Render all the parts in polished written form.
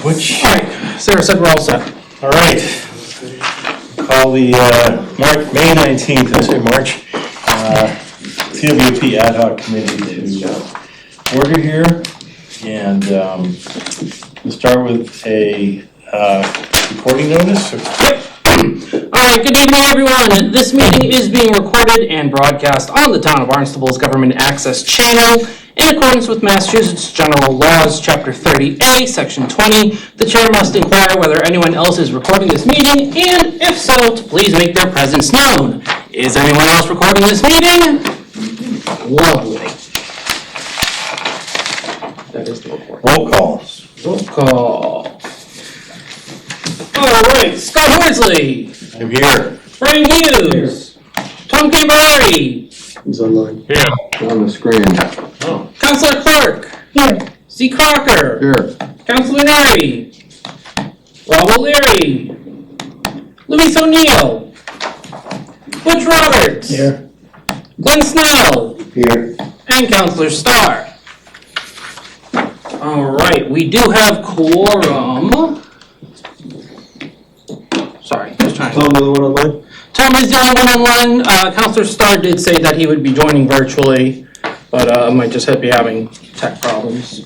Which, Sarah said we're all set. All right. Call the May 19th, I say March, CWP Ad Hoc Committee to order here. And we'll start with a recording notice. Yep. All right, good evening, everyone. This meeting is being recorded and broadcast on the Town of Barnstable's Government Access Channel in accordance with Massachusetts General Laws, Chapter 30A, Section 20. The chair must inquire whether anyone else is recording this meeting, and if so, to please make their presence known. Is anyone else recording this meeting? Lovely. That is the report. Roll call. Roll call. All right, Scott Horsley. I'm here. Brian Hughes. Tom Camberari. He's online. Yeah. On the screen. Oh. Councilor Clark. Here. Z. Crocker. Here. Councilor Neri. Rob O'Leary. Luis O'Neill. Butch Roberts. Here. Glenn Snell. Here. And Councilor Starr. All right, we do have quorum. Sorry, just trying to... Tom, another one online? Tom is the only one online. Councilor Starr did say that he would be joining virtually, but might just be having tech problems.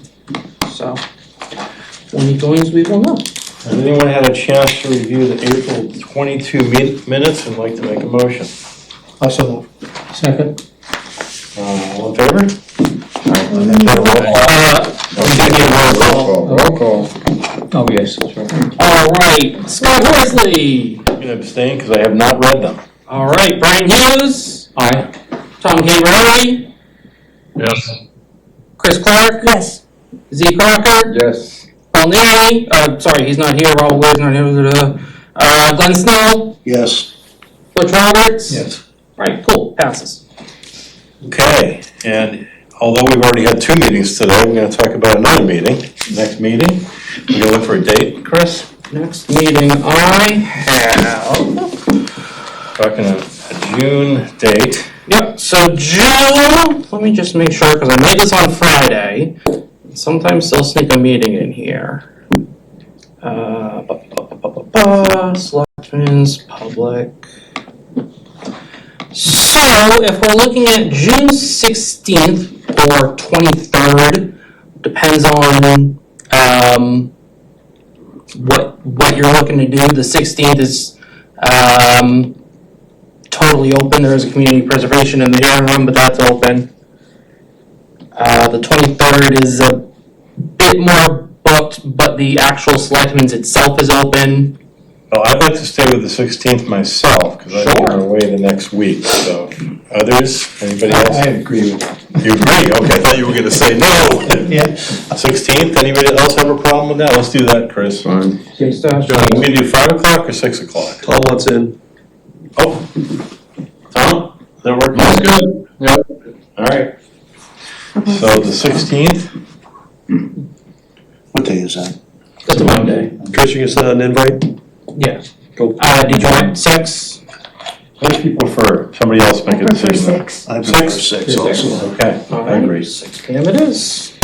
So, when he joins, we will know. Has anyone had a chance to review the April 22 minutes and like to make a motion? Also. Second. All in favor? Roll call. Oh, yes. All right, Scott Horsley. I'm going to abstain because I have not read them. All right, Brian Hughes. Aye. Tom Camberari. Yes. Chris Clark. Yes. Z. Crocker. Yes. Paul Neri. Sorry, he's not here. Rob O'Leary's not here. Glenn Snell. Yes. Butch Roberts. Yes. All right, cool. Passes. Okay, and although we've already had 2 meetings today, we're going to talk about another meeting. Next meeting. We're going to look for a date, Chris? Next meeting I have... Talking a June date. Yep, so June... Let me just make sure, because I made this on Friday. Sometimes they'll sneak a meeting in here. Selectmen's, public... So, if we're looking at June 16th or 23rd, depends on what you're looking to do. The 16th is totally open. There is a community preservation in the hearing room, but that's open. The 23rd is a bit more booked, but the actual selectmen's itself is open. Well, I'd like to stay with the 16th myself, because I'm going away the next week, so. Others? Anybody else? I agree with that. You agree? Okay, I thought you were going to say no. Yeah. 16th, anybody else have a problem with that? Let's do that, Chris. Fine. We can do 5 o'clock or 6 o'clock? Tom wants in. Oh, Tom, does that work? That's good. Yep. All right. So the 16th? What day is that? That's a Monday. Chris, you can send an invite? Yeah. Go. Did you want 6? What do people prefer? Somebody else make a decision. 6. I prefer 6 also. Okay, I agree. 6 p.m. it is.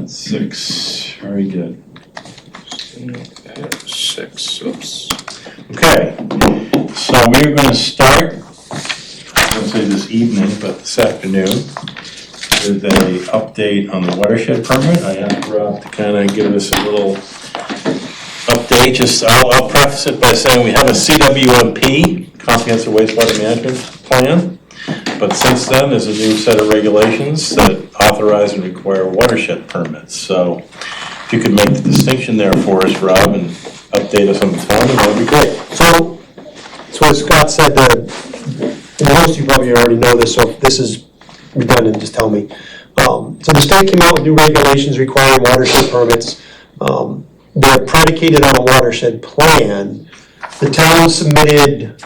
6, very good. 6, oops. Okay, so we're going to start, I won't say this evening, but this afternoon, with an update on the watershed permit. I asked Rob to kind of give us a little update. Just I'll preface it by saying we have a CWMP, Comprehensive Wastewater Management Plan, but since then there's a new set of regulations that authorize and require watershed permits. So if you could make the distinction there for us, Rob, and update us on the timing, that would be great. So as Scott said, and most of you probably already know this, so if this is redundant, just tell me. So the state came out with new regulations requiring watershed permits. They're predicated on a watershed plan. The town submitted,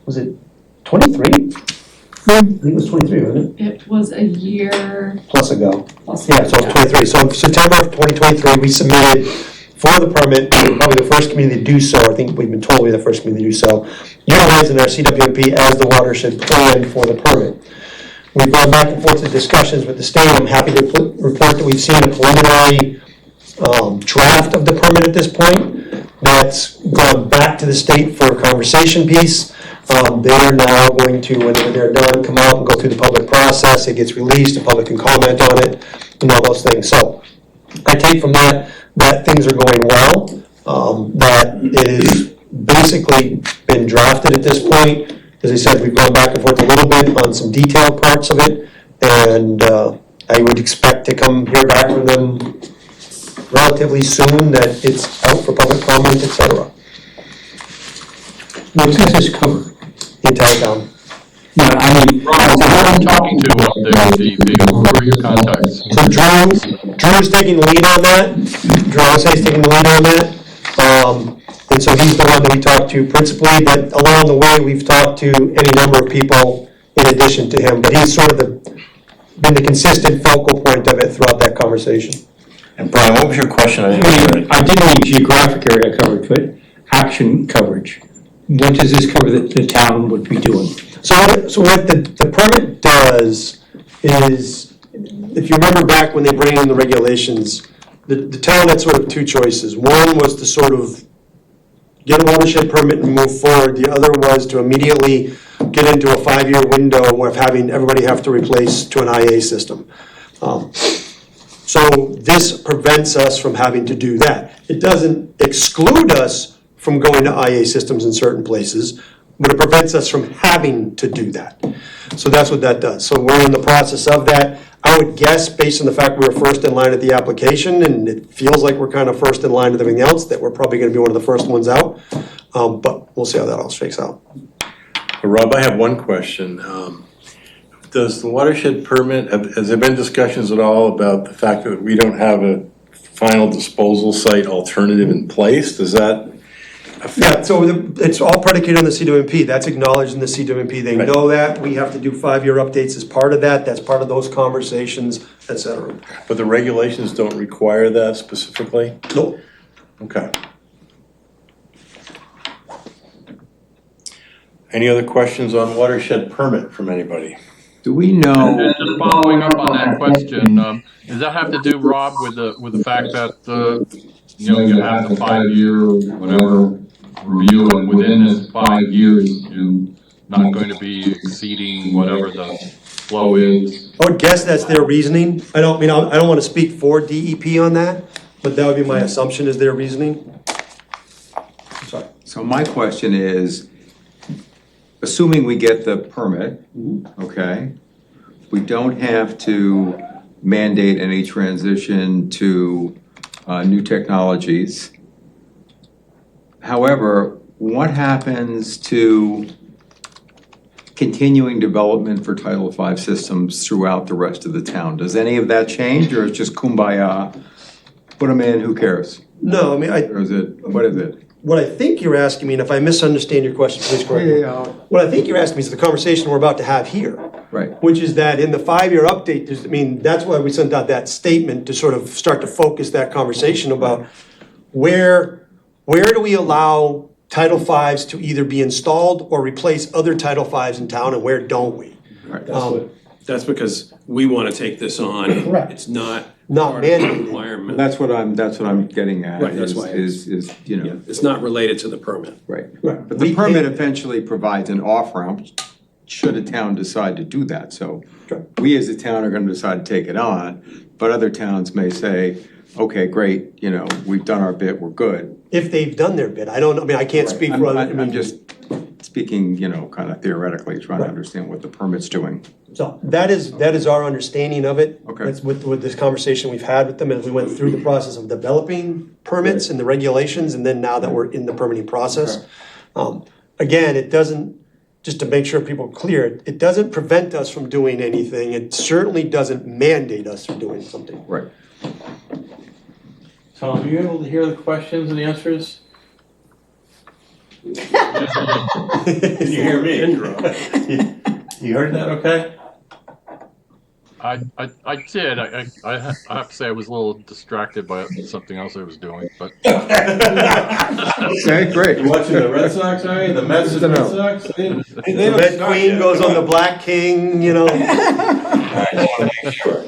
was it 23? I think it was 23, wasn't it? It was a year Plus ago. plus. Yeah, so 23. So September of 2023, we submitted for the permit. We're probably the first community to do so. I think we've been told we're the first community to do so, utilizing our CWMP as the watershed plan for the permit. We've gone back and forth to discussions with the state. I'm happy to report that we've seen a preliminary draft of the permit at this point that's gone back to the state for a conversation piece. They're now going to, when they're done, come out and go through the public process. It gets released, the public can comment on it, and all those things. So I take from that things are going well, that it has basically been drafted at this point. As I said, we've gone back and forth a little bit on some detailed parts of it, and I would expect to hear back from them relatively soon that it's out for public comment, etc. What does this cover? The entire town. No, I mean, Who are you talking to up there, DEP? Who are your contacts? So Drew's taking the lead on that. Drew Alexie's taking the lead on that. And so he's the one that we talked to principally, but along the way, we've talked to any number of people in addition to him. But he's sort of been the consistent focal point of it throughout that conversation. And Brian, what was your question? I I didn't hear mean, it. I didn't mean geographic area coverage, but action coverage. What does this cover that the town would be doing? So what the permit does is, if you remember back when they bring in the regulations, the town had sort of two choices. One was to sort of get a watershed permit and move forward. The other was to immediately get into a 5-year window of having everybody have to replace to an IA system. So this prevents us from having to do that. It doesn't exclude us from going to IA systems in certain places, but it prevents us from having to do that. So that's what that does. So we're in the process of that. I would guess, based on the fact we were first in line at the application, and it feels like we're kind of first in line with everything else, that we're probably going to be one of the first ones out. But we'll see how that all shakes out. Rob, I have one question. Does the watershed permit, has there been discussions at all about the fact that we don't have a final disposal site alternative in place? Does that affect? Yeah, so it's all predicated on the CWMP. That's acknowledged in the CWMP. They Right. know that. We have to do 5-year updates as part of that. That's part of those conversations, et cetera. But the regulations don't require that specifically? Nope. Okay. Any other questions on watershed permit from anybody? Do we know, And just following up on that question, does that have to do, Rob, with the fact that, you have the 5-year, whatever, review, and within this 5 years, you're not going to be exceeding whatever the flow is? I would guess that's their reasoning. I don't want to speak for DEP on that, but that would be my assumption is their reasoning. Sorry. so my question is, assuming we get the permit, okay, we don't have to mandate any transition to new technologies. However, what happens to continuing development for Title V systems throughout the rest of the town? Does any of that change, or it's just kumbaya, put them in, who cares? No, I mean, Or is it, what is it? what I think you're asking me, and if I misunderstand your question, please correct me. What I think you're asking me is the conversation we're about to have here. Right. Which is that in the 5-year update, that's why we sent out that statement to sort of start to focus that conversation about where do we allow Title Vs to either be installed or replace other Title Vs in town, and where don't we? Right. That's because we want to take this on. Correct. It's not Not part of the mandated. requirement. That's what I'm getting at. Right, that's why Is, you Yeah, know, it's not related to the permit. right. Right. But the permit eventually provides an off-ramp should a town decide to do that. So Sure. we as a town are gonna decide to take it on, but other towns may say, okay, great, we've done our bit, we're good. If they've done their bit, I don't know, I mean, I can't speak for other. I'm just speaking, kind of theoretically, trying to understand what the permit's doing. So that is our understanding of it. Okay. That's with this conversation we've had with them as we went through the process of developing permits and the regulations, and then now that we're in the permitting process. Again, it doesn't, just to make sure people are clear, it doesn't prevent us from doing anything. It certainly doesn't mandate us from doing something. Right. Tom, are you able to hear the questions and the answers? Can you hear me? You heard that okay? I did. I have to say I was a little distracted by something else I was doing, but Okay, great. You watching the Red Sox, are you? The Mets and Red Sox? The Red Queen goes on the Black King, you know. Sure.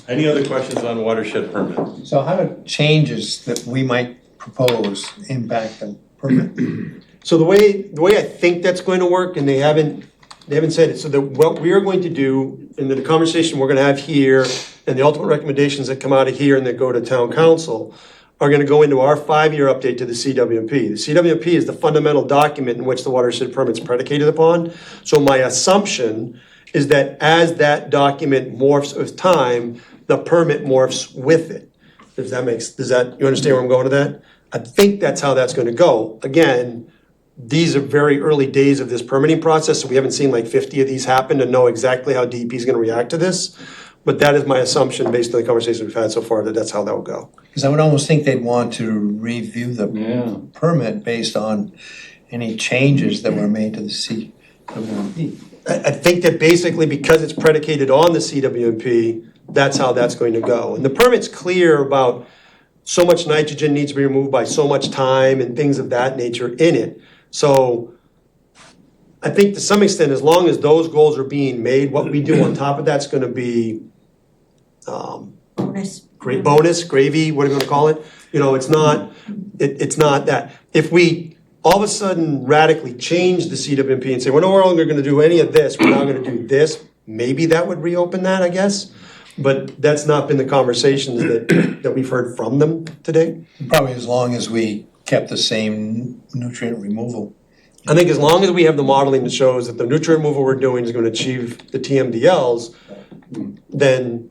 Any other questions on watershed permit? So how do changes that we might propose impact the permit? So the way I think that's going to work, and they haven't said it, so that what we are going to do in the conversation we're gonna have here, and the ultimate recommendations that come out of here and that go to town council, are gonna go into our 5-year update to the CWMP. The CWMP is the fundamental document in which the watershed permit's predicated upon. So my assumption is that as that document morphs with time, the permit morphs with it. You understand where I'm going with that? I think that's how that's gonna go. Again, these are very early days of this permitting process, so we haven't seen like 50 of these happen to know exactly how DEP is gonna react to this. But that is my assumption based on the conversation we've had so far, that that's how that will go. Because I would almost think they'd want to review the permit based on any changes that were made to the CWMP. I think that basically because it's predicated on the CWMP, that's how that's going to go. And the permit's clear about so much nitrogen needs to be removed by so much time and things of that nature in it. So I think to some extent, as long as those goals are being made, what we do on top of that's gonna be great bonus, gravy, what are you gonna call it? You know, it's not that. If we all of a sudden radically change the CWMP and say, we're no longer gonna do any of this, we're now gonna do this, maybe that would reopen that, I guess. But that's not been the conversations that we've heard from them today. Probably as long as we kept the same nutrient removal. I think as long as we have the modeling that shows that the nutrient removal we're doing is gonna achieve the TMDLs, then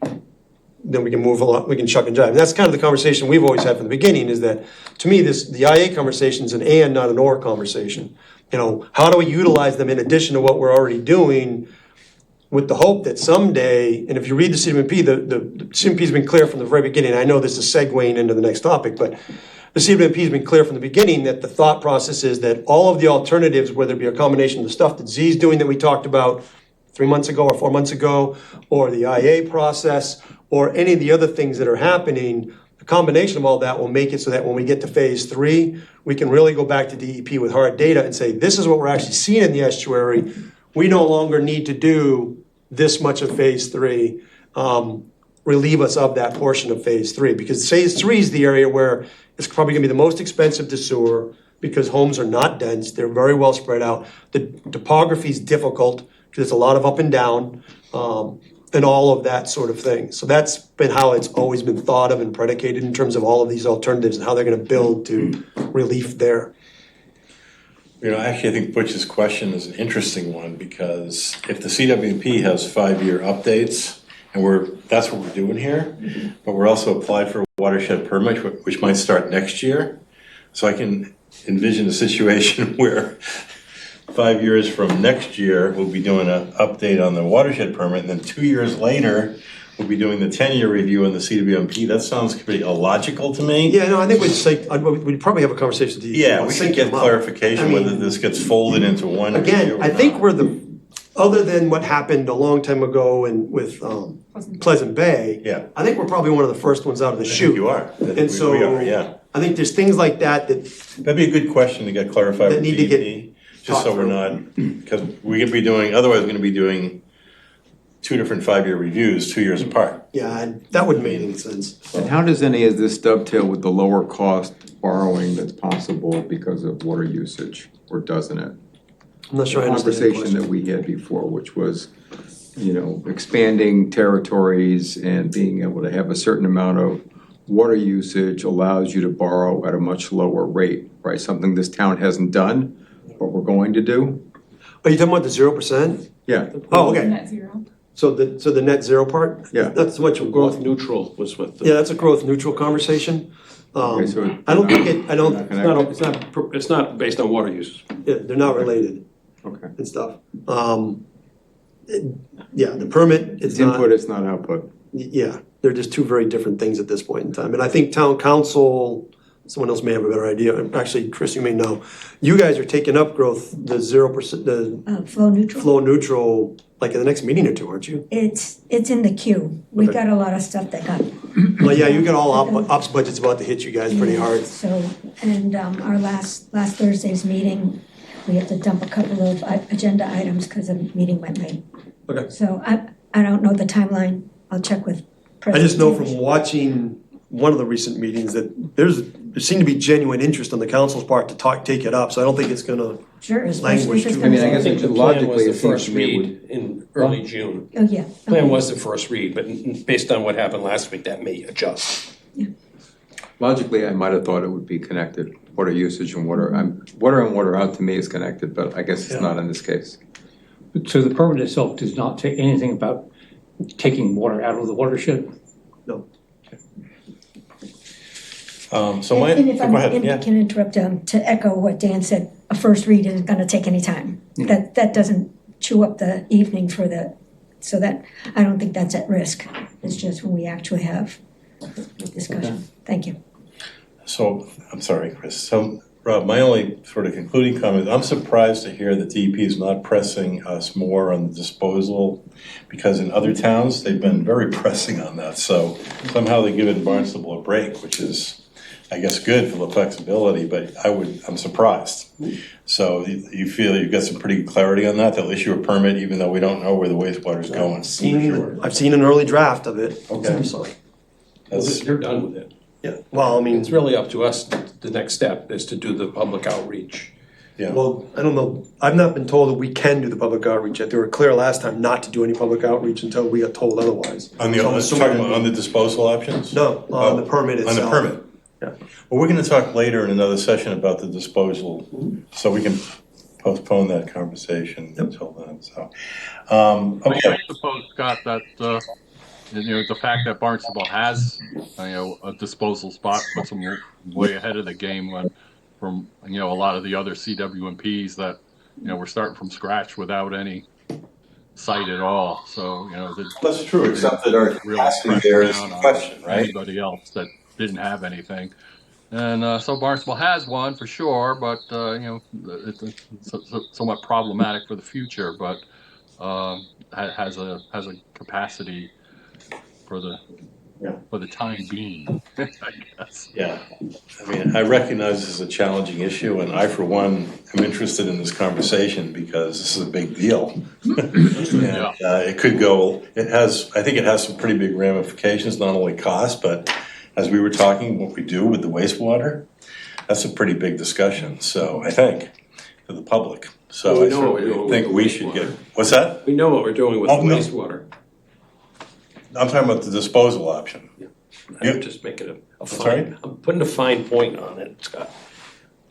we can move a lot, we can chuck and jive. And that's kind of the conversation we've always had from the beginning, is that, to me, the IA conversation is an and, not an or conversation. You know, how do we utilize them in addition to what we're already doing, with the hope that someday, and if you read the CWMP, the CWMP's been clear from the very beginning. I know this is segueing into the next topic, but the CWMP's been clear from the beginning that the thought process is that all of the alternatives, whether it be a combination of the stuff that Z's doing that we talked about 3 months ago or 4 months ago, or the IA process, or any of the other things that are happening, the combination of all that will make it so that when we get to phase 3, we can really go back to DEP with hard data and say, this is what we're actually seeing in the estuary. We no longer need to do this much of phase 3, relieve us of that portion of phase 3, because phase 3 is the area where it's probably gonna be the most expensive to sewer, because homes are not dense, they're very well spread out. The topography is difficult, because it's a lot of up and down, and all of that sort of thing. So that's been how it's always been thought of and predicated in terms of all of these alternatives and how they're gonna build to relief there. You know, actually, I think Butch's question is an interesting one, because if the CWP has 5-year updates, and that's what we're doing here, but we're also applied for a watershed permit, which might start next year. So I can envision a situation where 5 years from next year, we'll be doing an update on the watershed permit, and then 2 years later, we'll be doing the 10-year review on the CWMP. That sounds pretty illogical to me. Yeah, no, I think we'd probably have a conversation with DEP. Yeah, we should get clarification whether this gets folded into one. Again, I think other than what happened a long time ago with Pleasant Bay, Yeah. I think we're probably one of the first ones out of the I think chute. you are. And so, We are, yeah. I think there's things like that That'd be a good question to get clarified That with need to get DEP, just so talked we're through. not, because we're gonna be doing, otherwise we're gonna be doing 2 different 5-year reviews, 2 years apart. Yeah, and that wouldn't make any sense. And how does any of this dovetail with the lower cost borrowing that's possible because of water usage, or doesn't it? I'm not sure I The understand the conversation that question. we had before, which was, expanding territories and being able to have a certain amount of water usage allows you to borrow at a much lower rate, right? Something this town hasn't done, but we're going to do. Are you talking about the 0%? Yeah, Oh, okay. Net zero. So the net zero part? Yeah. That's much of Growth neutral was what the. Yeah, that's a growth neutral conversation. Okay, so I don't think it, I don't, Not It's not based on water use. yeah, they're not related okay. and stuff. Yeah, the permit, it's It's not. input, it's not output. Yeah, they're just two very different things at this point in time. And I think town council, someone else may have a better idea. Actually, Chris, you may know. You guys are taking up growth, the 0%, the Flow neutral. flow neutral, like in the next meeting or two, aren't you? It's in the queue. We Okay. got a lot of stuff that got. Well, yeah, you got all ops budget's about to hit you guys pretty hard. So, and our last Thursday's meeting, we had to dump a couple of agenda items because the meeting went late. Okay. So I don't know the timeline. I'll check with I President. just know from Taylor. watching one of the recent meetings that there seemed to be genuine interest on the council's part to take it up, so I don't think it's gonna, Sure, especially language if it's too. gonna. I mean, I I guess think the plan logically, was the it seems first to me it read in early June. Oh, yeah. Plan was the first read, but based on what happened last week, that may adjust. Logically, I might have thought it would be connected, water usage and water, water in, water out to me is connected, but I guess it's not in this case. So the permit itself does not say anything about taking water out of the watershed? no. So my, And if go ahead, I yeah. can interrupt, to echo what Dan said, a first read isn't gonna take any time. That doesn't chew up the evening so that, I don't think that's at risk. It's just when we actually have discussion. Thank you. So, I'm sorry, Chris. So, Rob, my only sort of concluding comment, I'm surprised to hear that DEP is not pressing us more on the disposal, because in other towns, they've been very pressing on that. So somehow they're giving Barnstable a break, which is, I guess, good for the flexibility, but I'm surprised. So you feel you've got some pretty good clarity on that? They'll issue a permit even though we don't know where the wastewater's going? I've seen an early draft of it. Okay. So, They're done with it. yeah, well, I mean, It's really up to us. The next step is to do the public outreach. Yeah. well, I don't know, I've not been told that we can do the public outreach yet. They were clear last time not to do any public outreach until we got told otherwise. On the, So I'm let's talk assuming- about on the disposal options? No, on the permit On itself. the permit? Yeah. Well, we're gonna talk later in another session about the disposal, so we can postpone that conversation until then, so. Okay, I suppose, Scott, that, the fact that Barnstable has, a disposal spot puts them way ahead of the game from a lot of the other CWMPs that, we're starting from scratch without any site at all, so, that's true, except that our really capacity there is pressing the down on question, right? anybody else that didn't have anything. And so Barnstable has one for sure, but it's somewhat problematic for the future. But has a capacity for the time being, I guess. Yeah, I mean, I recognize this is a challenging issue, and I, for one, am interested in this conversation because this is a big deal. And it could go, I think it has some pretty big ramifications, not only cost, but as we were talking, what we do with the wastewater, that's a pretty big discussion, so I think, to the public. So Well, we I know what we're certainly doing think with we the should wastewater. get, what's that? We know what we're doing with the Oh, no. wastewater. I'm talking about the disposal option. I'm just making a sorry? fine, I'm putting a fine point on it, Scott.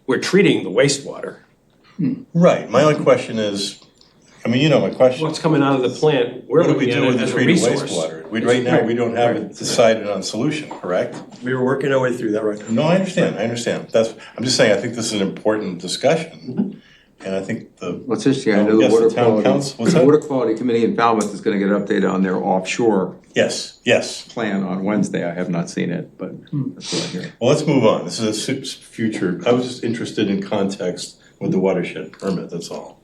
We're treating the wastewater. Right, my only question is, I mean, you know my question. What's coming out of the plant, we're What do we looking at do with it the as a treated resource. wastewater? Right now, we don't have it decided on solution, correct? We were working our way through that right now. No, I understand. I'm just saying, I think this is an important discussion. And I think What's interesting, I know Yes, the the water town quality, council- what's that? Water Quality Committee in Falmouth is gonna get an update on their offshore yes. plan on Wednesday. I have not seen it, but that's what I hear. Well, let's move on. This is a future, I was just interested in context with the watershed permit, that's all.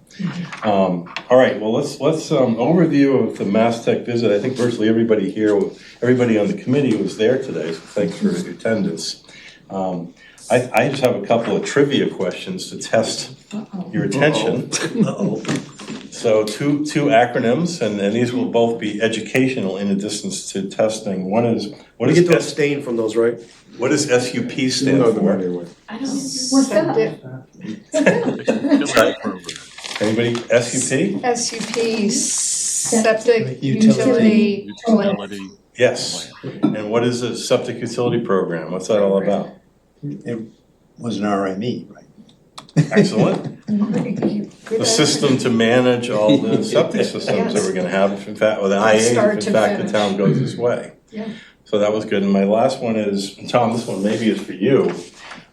All right, well, let's overview of the Mass Tech visit. I think virtually everybody here, everybody on the committee was there today, so thanks for your attendance. I just have a couple of trivia questions to test your attention. So two acronyms, and these will both be educational in addition to testing. One is, We get to abstain from those, right? what does SUP stand for? What's that? Anybody, SUP? SUP, septic utility. Utility. Yes. And what is a septic utility program? What's that all about? It was an RME, right? Excellent. The system to manage all the septic systems that we're gonna have, if in fact, or the IA, Start if to in fact the finish. town goes this way. Yeah. So that was good. And my last one is, Tom, this one maybe is for you.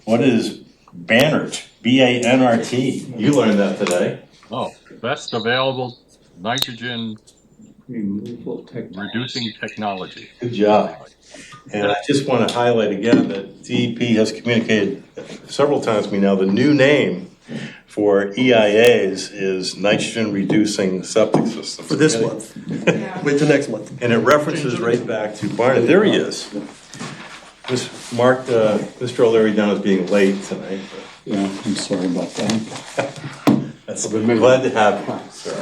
What is BANRT? B-A-N-R-T? You learned that today. Oh, best available nitrogen Removal technology. reducing technology. Good job. And I just want to highlight again that DEP has communicated several times to me now the new name for EIAs is nitrogen reducing septic systems. For this month, wait till next month. And it references right back to Barnett. There he is. This marked Mr. O'Leary down as being late tonight. Yeah, I'm sorry about that. I'm glad to have you, sir.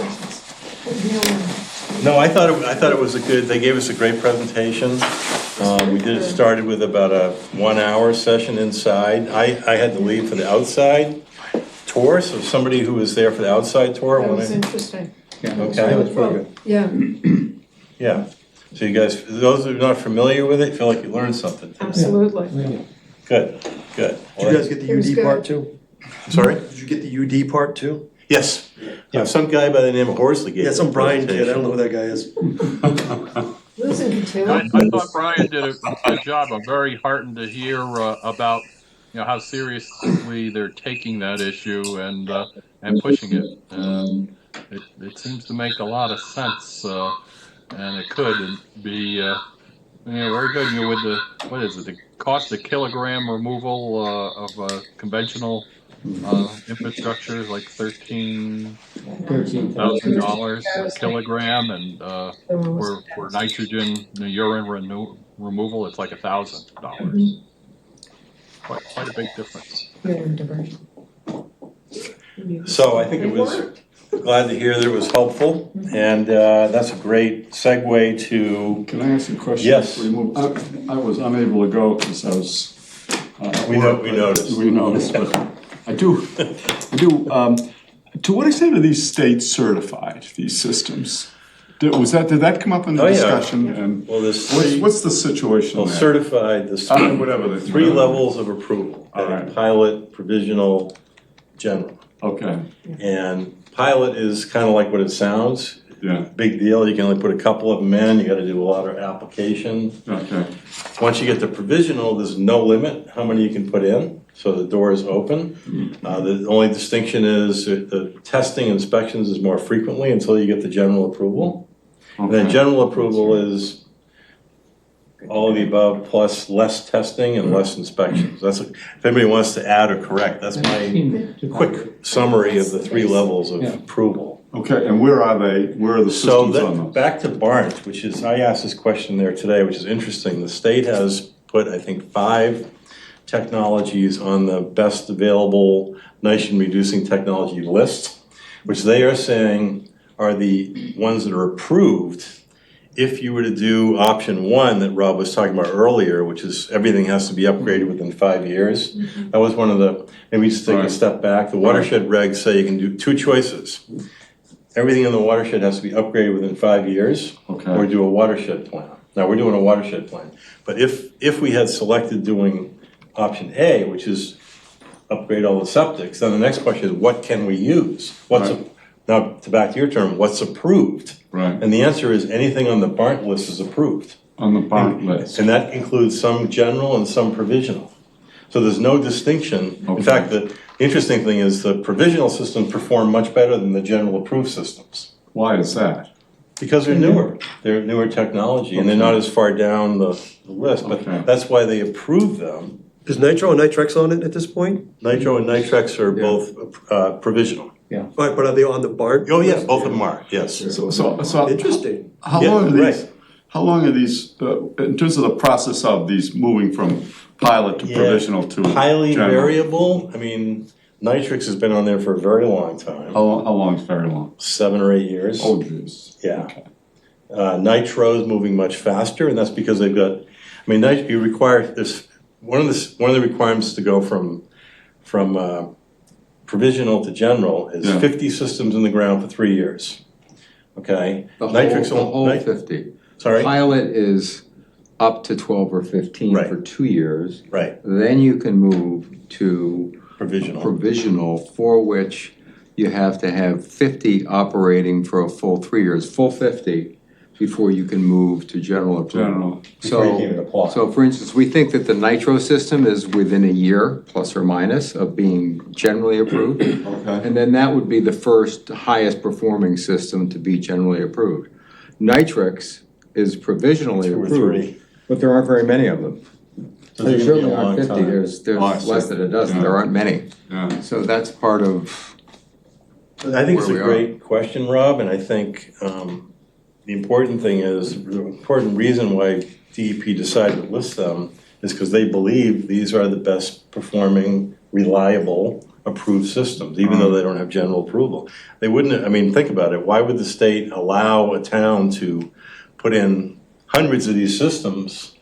No, I thought it was they gave us a great presentation. Started with about a 1 hour session inside. I had to leave for the outside tour, so somebody who was there for the outside tour. That was interesting. Okay. Yeah, Yeah. So you guys, those who are not familiar with it, feel like you learned something today. absolutely. Good. Did you guys get the It was UD good. part too? Sorry? Did you get the UD part too? Yes. Some guy by the name of Horsley gave Yeah, some the Brian kid, I presentation. don't know who that guy is. Losing you too. I thought Brian did a good job. I'm very heartened to hear about how seriously they're taking that issue and pushing it. It seems to make a lot of sense, and it could be very good. With the the cost of kilogram removal of conventional infrastructure is like $13,000 a kilogram, and for nitrogen urine removal, it's like $1,000. Quite a big difference. So I think it was, glad to hear that it was helpful, and that's a great segue to, Can I ask a question? Yes. before you move? I was unable to go because I was. we noticed. We noticed, but I do. To what extent are these states certified, these systems? Did that come up in the Oh, yeah. discussion? And Well, there's what's the situation well, there? certified, there's Whatever the three levels of approval. All right. Pilot, provisional, general. Okay, And pilot is kind of like what it sounds. yeah, Big deal, you can only put a couple of them in, you gotta do a lot of application. okay, Once you get to provisional, there's no limit how many you can put in, so the door is open. The only distinction is that the testing inspections is more frequently until you get the general approval. And then okay. general approval is all of the above plus less testing and less inspections. If anybody wants to add or correct, that's my quick summary of the three levels of approval. Okay, and where are they? Where are the So systems on those? back to Barnes, which is, I asked this question there today, which is interesting. The state has put, I think, 5 technologies on the best available nitrogen reducing technology list, which they are saying are the ones that are approved. If you were to do option 1 that Rob was talking about earlier, which is everything has to be upgraded within 5 years, that was one of the, maybe just take a step back, the watershed regs say you can do 2 choices. Everything in the watershed has to be upgraded within 5 years, or do a watershed plan. Now, we're doing a watershed plan. But if we had selected doing option A, which is upgrade all the septics, then the next question is, what can we use? Now, back to your term, what's approved? Right. And the answer is anything on the BART list is approved. On the BART list. And that includes some general and some provisional. So there's no distinction. In fact, the interesting thing is the provisional systems perform much better than the general approved systems. Why is that? Because they're newer. They're newer technology and they're not as far down the list, but that's why they approve them. Is nitro and nitrex on it at this point? Nitro and nitrex are both provisional. Right, but are they on the BART? Oh, yeah, both of them are, yes. So Interesting. how Yeah, long are these? right. How long are these? In terms of the process of these moving from pilot to provisional to Highly general? variable. I mean, nitrix has been on there for a very long time. How long is very long? 7 or 8 years. Oh, geez. Yeah. Okay. Nitro is moving much faster, and that's because they've got, I mean, you require, there's, one of the requirements to go from provisional to general is 50 systems in the ground for 3 years. Okay? The Nitrix whole 50. Sorry? Pilot is up to 12 or 15 for 2 years. Right. Then you can move to provisional, for which you have to have 50 operating for a full 3 years, full 50, before you can move to general approval. Before you can even apply. So for instance, we think that the nitro system is within a year, plus or minus, of being generally approved. And then that would be the first highest performing system to be generally approved. Nitrix is provisionally 2 or approved, 3. but there aren't very many of them. So There it's gonna be certainly a long aren't 50, time. there's Oh, I see. less than a dozen, Yeah. there aren't many. Yeah. So that's part of, I think it's where a we are. great question, Rob, and I think the important thing is, the important reason why DEP decided to list them is because they believe these are the best performing, reliable, approved systems, even though they don't have general approval. They wouldn't, I mean, think about it, why would the state allow a town to put in hundreds of these systems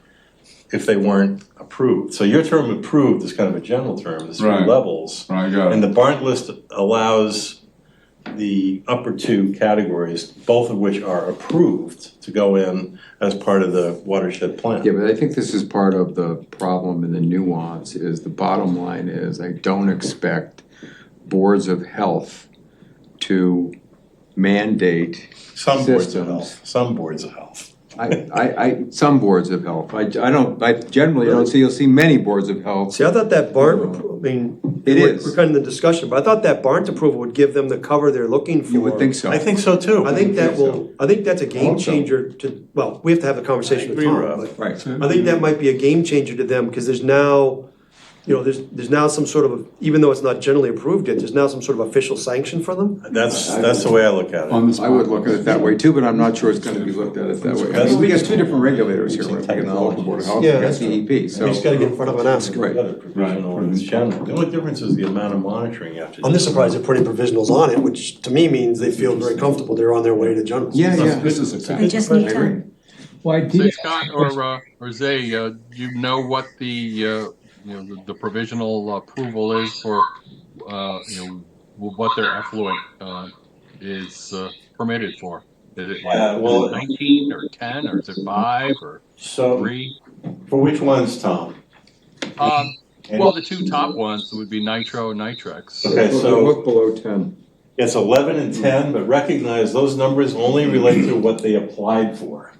if they weren't approved? So your term approved is kind of a general term, there's three Right. levels. Right, got And it. the BART list allows the upper two categories, both of which are approved to go in as part of the watershed plan. yeah, but I think this is part of the problem and the nuance is the bottom line is I don't expect boards of health to mandate Some boards of systems. health, some boards of health. Some boards of health, I generally don't see, you'll see many boards of health. See, I thought that Barnes, I mean, It is. we're kind of in the discussion, but I thought that Barnes approval would give them the cover they're looking for. You would think so. I think so too. I think I think that's a game changer to, well, we have to have the conversation with I agree, Tom, Rob. but Right. I think that might be a game changer to them, because there's now, you know, there's now some sort of, even though it's not generally approved yet, there's now some sort of official sanction for them. That's the way I look at On it. this. I would look at it that way too, but I'm not sure it's gonna be looked at it that way. I mean, we got two different regulators here, we got the local board of health, we Yeah, got that's DEP, We so. just gotta get in front of and ask. Right. Other provisional Right. and general. The only difference is the amount of monitoring you have to do. I'm just surprised they're putting provisionals on it, which to me means they feel very comfortable, they're on their way to general. Yeah, yeah. This is They exactly. just need time. Well, I Say, did, Scott or Zay, do you know what the provisional approval is for, what their effluent, is, permitted for? Is it Yeah, well- 19 or 10 or is it 5 or So, 3? for which ones, Tom? Well, the two top ones would be nitro and nitrex. Okay, so Look below 10. it's 11 and 10, but recognize those numbers only relate to what they applied for.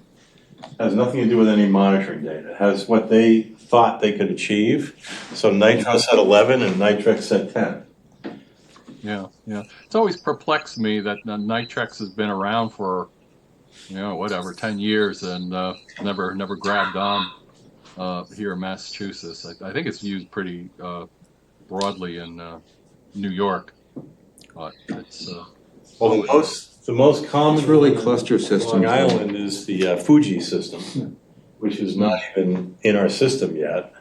Has nothing to do with any monitoring data. It has what they thought they could achieve. So nitro said 11 and nitrex said 10. Yeah. It's always perplexed me that nitrex has been around for, 10 years and never grabbed on here in Massachusetts. I think it's used pretty broadly in New York, but it's Well, the most common. It's really cluster systems. Long Island is the Fuji system, which is not even in our system yet.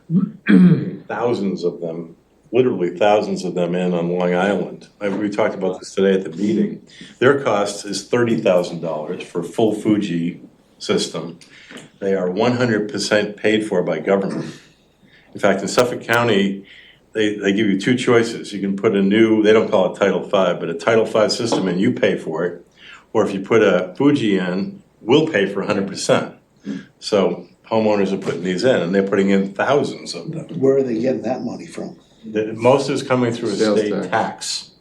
Thousands of them, literally thousands of them in on Long Island. We talked about this today at the meeting. Their cost is $30,000 for a full Fuji system. They are 100% paid for by government. In fact, in Suffolk County, they give you two choices. You can put a new, they don't call it Title V, but a Title V system and you pay for it. Or if you put a Fuji in, we'll pay for 100%. So homeowners are putting these in and they're putting in thousands of them. Where are they getting that money from? Most is coming through a Sales state tax.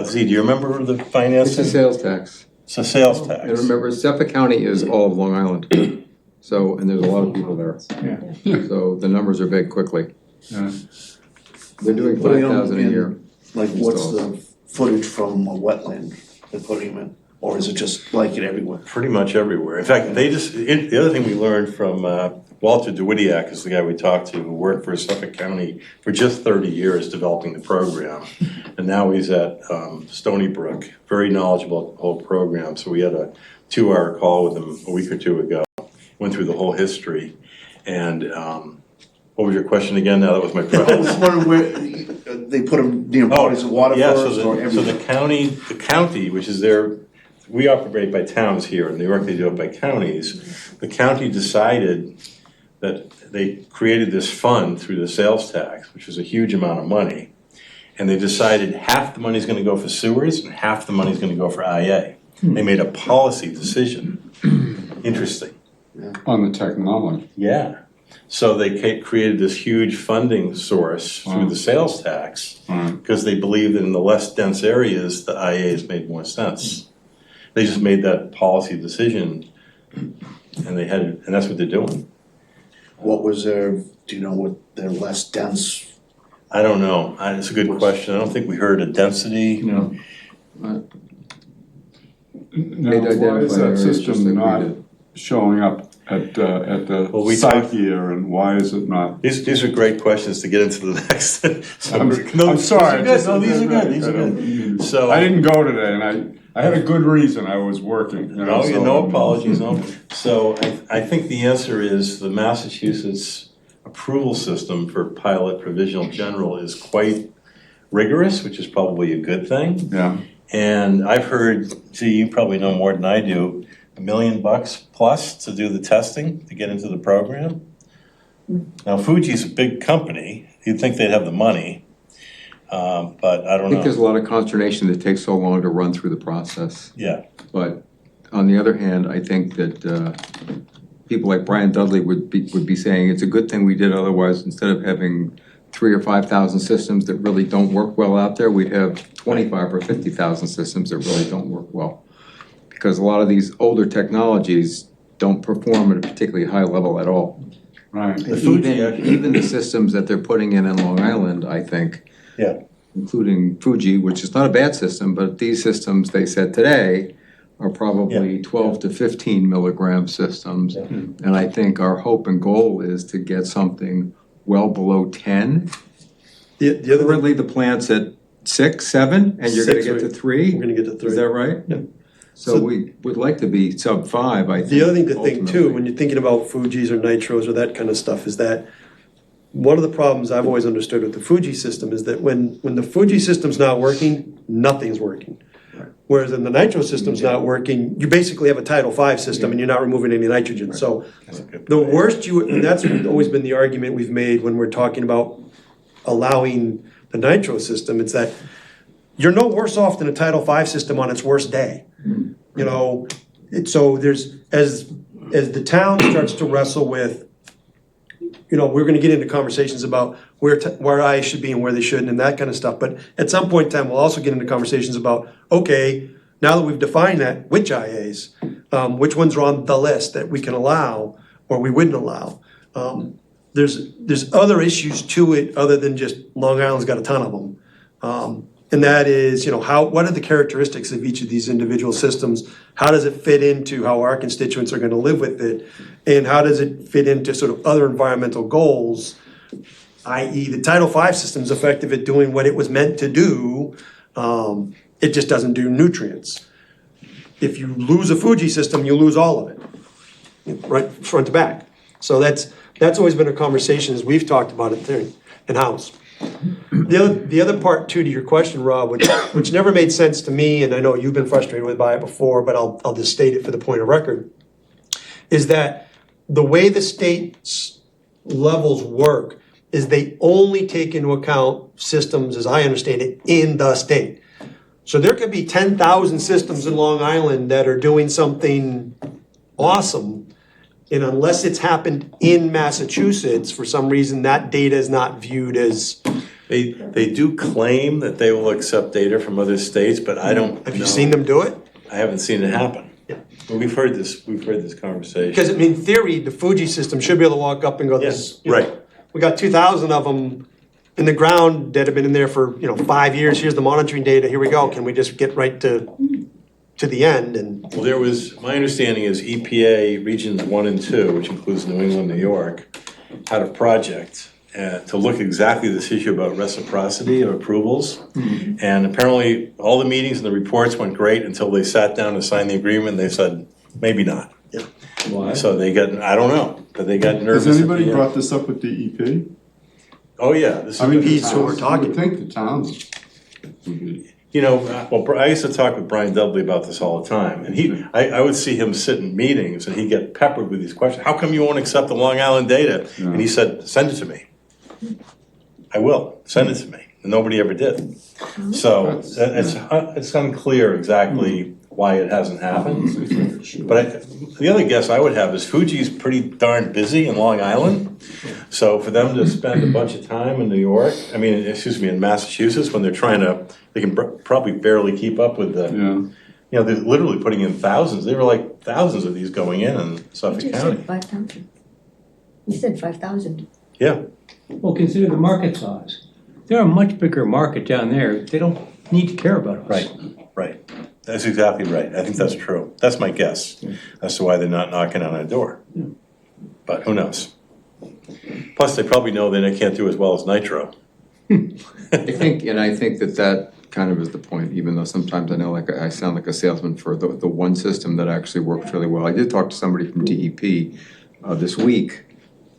Z, do you remember the It's a financing? sales tax. It's a sales tax. And remember, Suffolk County is all of Long Island. So, and there's a lot of people there. Yeah. So the numbers are big quickly. Yeah. They're doing What do they 5,000 a in- year. Like, what's the footage from a wetland they're putting them in? Or is it just like it everywhere? Pretty much everywhere. In fact, the other thing we learned from Walter DeWittiak is the guy we talked to who worked for Suffolk County for just 30 years developing the program. And now he's at Stony Brook, very knowledgeable about the whole program. So we had a 2-hour call with him a week or two ago, went through the whole history. And what was your question again? Now that was my I was problem. wondering where, they put them near bodies of water Yeah, first or so everywhere? the county, which is we operate by towns here, in New York they do it by counties. The county decided that they created this fund through the sales tax, which was a huge amount of money. And they decided half the money's gonna go for sewers and half the money's gonna go for IA. They made a policy decision. Interesting. On the technology. Yeah. So they created this huge funding source through the sales tax because they believed that in the less dense areas, the IAs made more sense. They just made that policy decision and that's what they're doing. What was their, do you know what their less dense? I don't know. It's a good question. I don't think we heard a density. No. They'd Now, why is identify that areas just system like we not did. showing up at Well, the we site talked- here, and why is it not? These are great questions to get into the next. I'm sorry. These are good, no, these are good, these are good. So. I didn't go today, and I had a good reason, I was working, you know, so. No apologies, no. So I think the answer is the Massachusetts approval system for pilot provisional general is quite rigorous, which is probably a good thing. Yeah. And I've heard, gee, you probably know more than I do, $1 million plus to do the testing, to get into the program. Now, Fuji's a big company, you'd think they'd have the money, but I I don't think there's a know. lot of consternation that it takes so long to run through the process. Yeah, But on the other hand, I think that people like Brian Dudley would be saying it's a good thing we did, otherwise instead of having 3,000 or 5,000 systems that really don't work well out there, we'd have 25 or 50,000 systems that really don't work well. Because a lot of these older technologies don't perform at a particularly high level at all. Right. Even the systems that they're putting in Long Island, I think. Yeah. Including Fuji, which is not a bad system, but these systems, they said today, are probably 12 to 15 milligram systems. Yeah. And I think our hope and goal is to get something well below 10. The other thing, Currently, the plant's at 6, 7, and you're gonna 6, get to right. 3? We're gonna get to 3. Is that right? Yeah. So we would like to be sub 5, I think. The other thing to think too, ultimately. when you're thinking about Fujis or Nitros or that kind of stuff, is that one of the problems I've always understood with the Fuji system is that when the Fuji system's not working, nothing's working. Whereas in the Nitro system's not working, you basically have a Title V system and you're not removing any nitrogen. So the worst and that's always been the argument we've made when we're talking about allowing the Nitro system, it's that you're no worse off than a Title V system on its worst day. You know, so there's, as the town starts to wrestle with, you know, we're gonna get into conversations about where I should be and where they shouldn't and that kind of stuff. But at some point in time, we'll also get into conversations about, okay, now that we've defined that, which IAs, which ones are on the list that we can allow or we wouldn't allow. There's other issues to it other than just Long Island's got a ton of them. And that is, you know, what are the characteristics of each of these individual systems? How does it fit into how our constituents are gonna live with it? And how does it fit into sort of other environmental goals? I.e. the Title V system's effective at doing what it was meant to do. It just doesn't do nutrients. If you lose a Fuji system, you lose all of it, right, front to back. So that's always been a conversation as we've talked about it there in-house. The other part too to your question, Rob, which never made sense to me, and I know you've been frustrated by it before, but I'll just state it for the point of record, is that the way the state's levels work is they only take into account systems, as I understand it, in the state. So there could be 10,000 systems in Long Island that are doing something awesome, and unless it's happened in Massachusetts, for some reason, that data is not viewed as. they do claim that they will accept data from other states, but I don't know. Have you seen them do it? I haven't seen it happen. Yeah. But we've heard this conversation. Because in theory, the Fuji system should be able to walk up and go, this. Yeah, right. We got 2,000 of them in the ground that have been in there for 5 years. Here's the monitoring data. Here we go. Can we just get right to the end? And Well, my understanding is EPA Regions 1 and 2, which includes New England, New York, had a project to look exactly this issue about reciprocity of approvals. Mm-hmm. And apparently, all the meetings and the reports went great until they sat down to sign the agreement, and they said, maybe not. Yeah. Why? So they I don't know, but they got nervous. Has anybody at the end. brought this up with DEP? Oh, yeah. This is I mean, He's who we're talking. I would think the towns would be. Well, I used to talk with Brian Dudley about this all the time, and I would see him sit in meetings, and he'd get peppered with these questions. How come you won't accept the Long Island data? Yeah. And he said, send it to me. I will, send it to me. And nobody ever did. So it's unclear exactly why it hasn't happened. But the other guess I would have is Fuji's pretty darn busy in Long Island. So for them to spend a bunch of time in in Massachusetts, when they can probably barely keep up with they're literally putting in thousands. There were like thousands of these going in Suffolk You County. said 5,000. You said 5,000. Yeah. Well, consider the market size. They're a much bigger market down there. They don't need to care about us. Right. That's exactly right. I think that's true. That's my guess as to why they're not knocking on our door. Yeah. but who knows? Plus, they probably know that they can't do as well as nitro. I think that kind of is the point, even though sometimes I know like I sound like a salesman for the one system that actually works really well. I did talk to somebody from DEP this week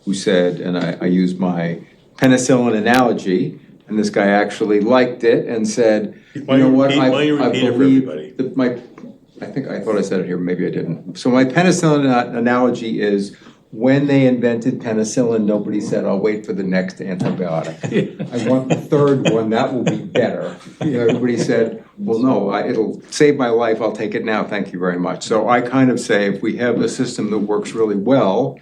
who said, and I used my penicillin analogy, and this guy actually liked it and said, Why don't you repeat it for everybody? I thought I said it here, maybe I didn't. So my penicillin analogy is, when they invented penicillin, nobody said, I'll wait for the next antibiotic. I want the third one, that will be better. Everybody said, well, no, it'll save my life, I'll take it now, thank you very much. So I kind of say, if we have a system that works really well,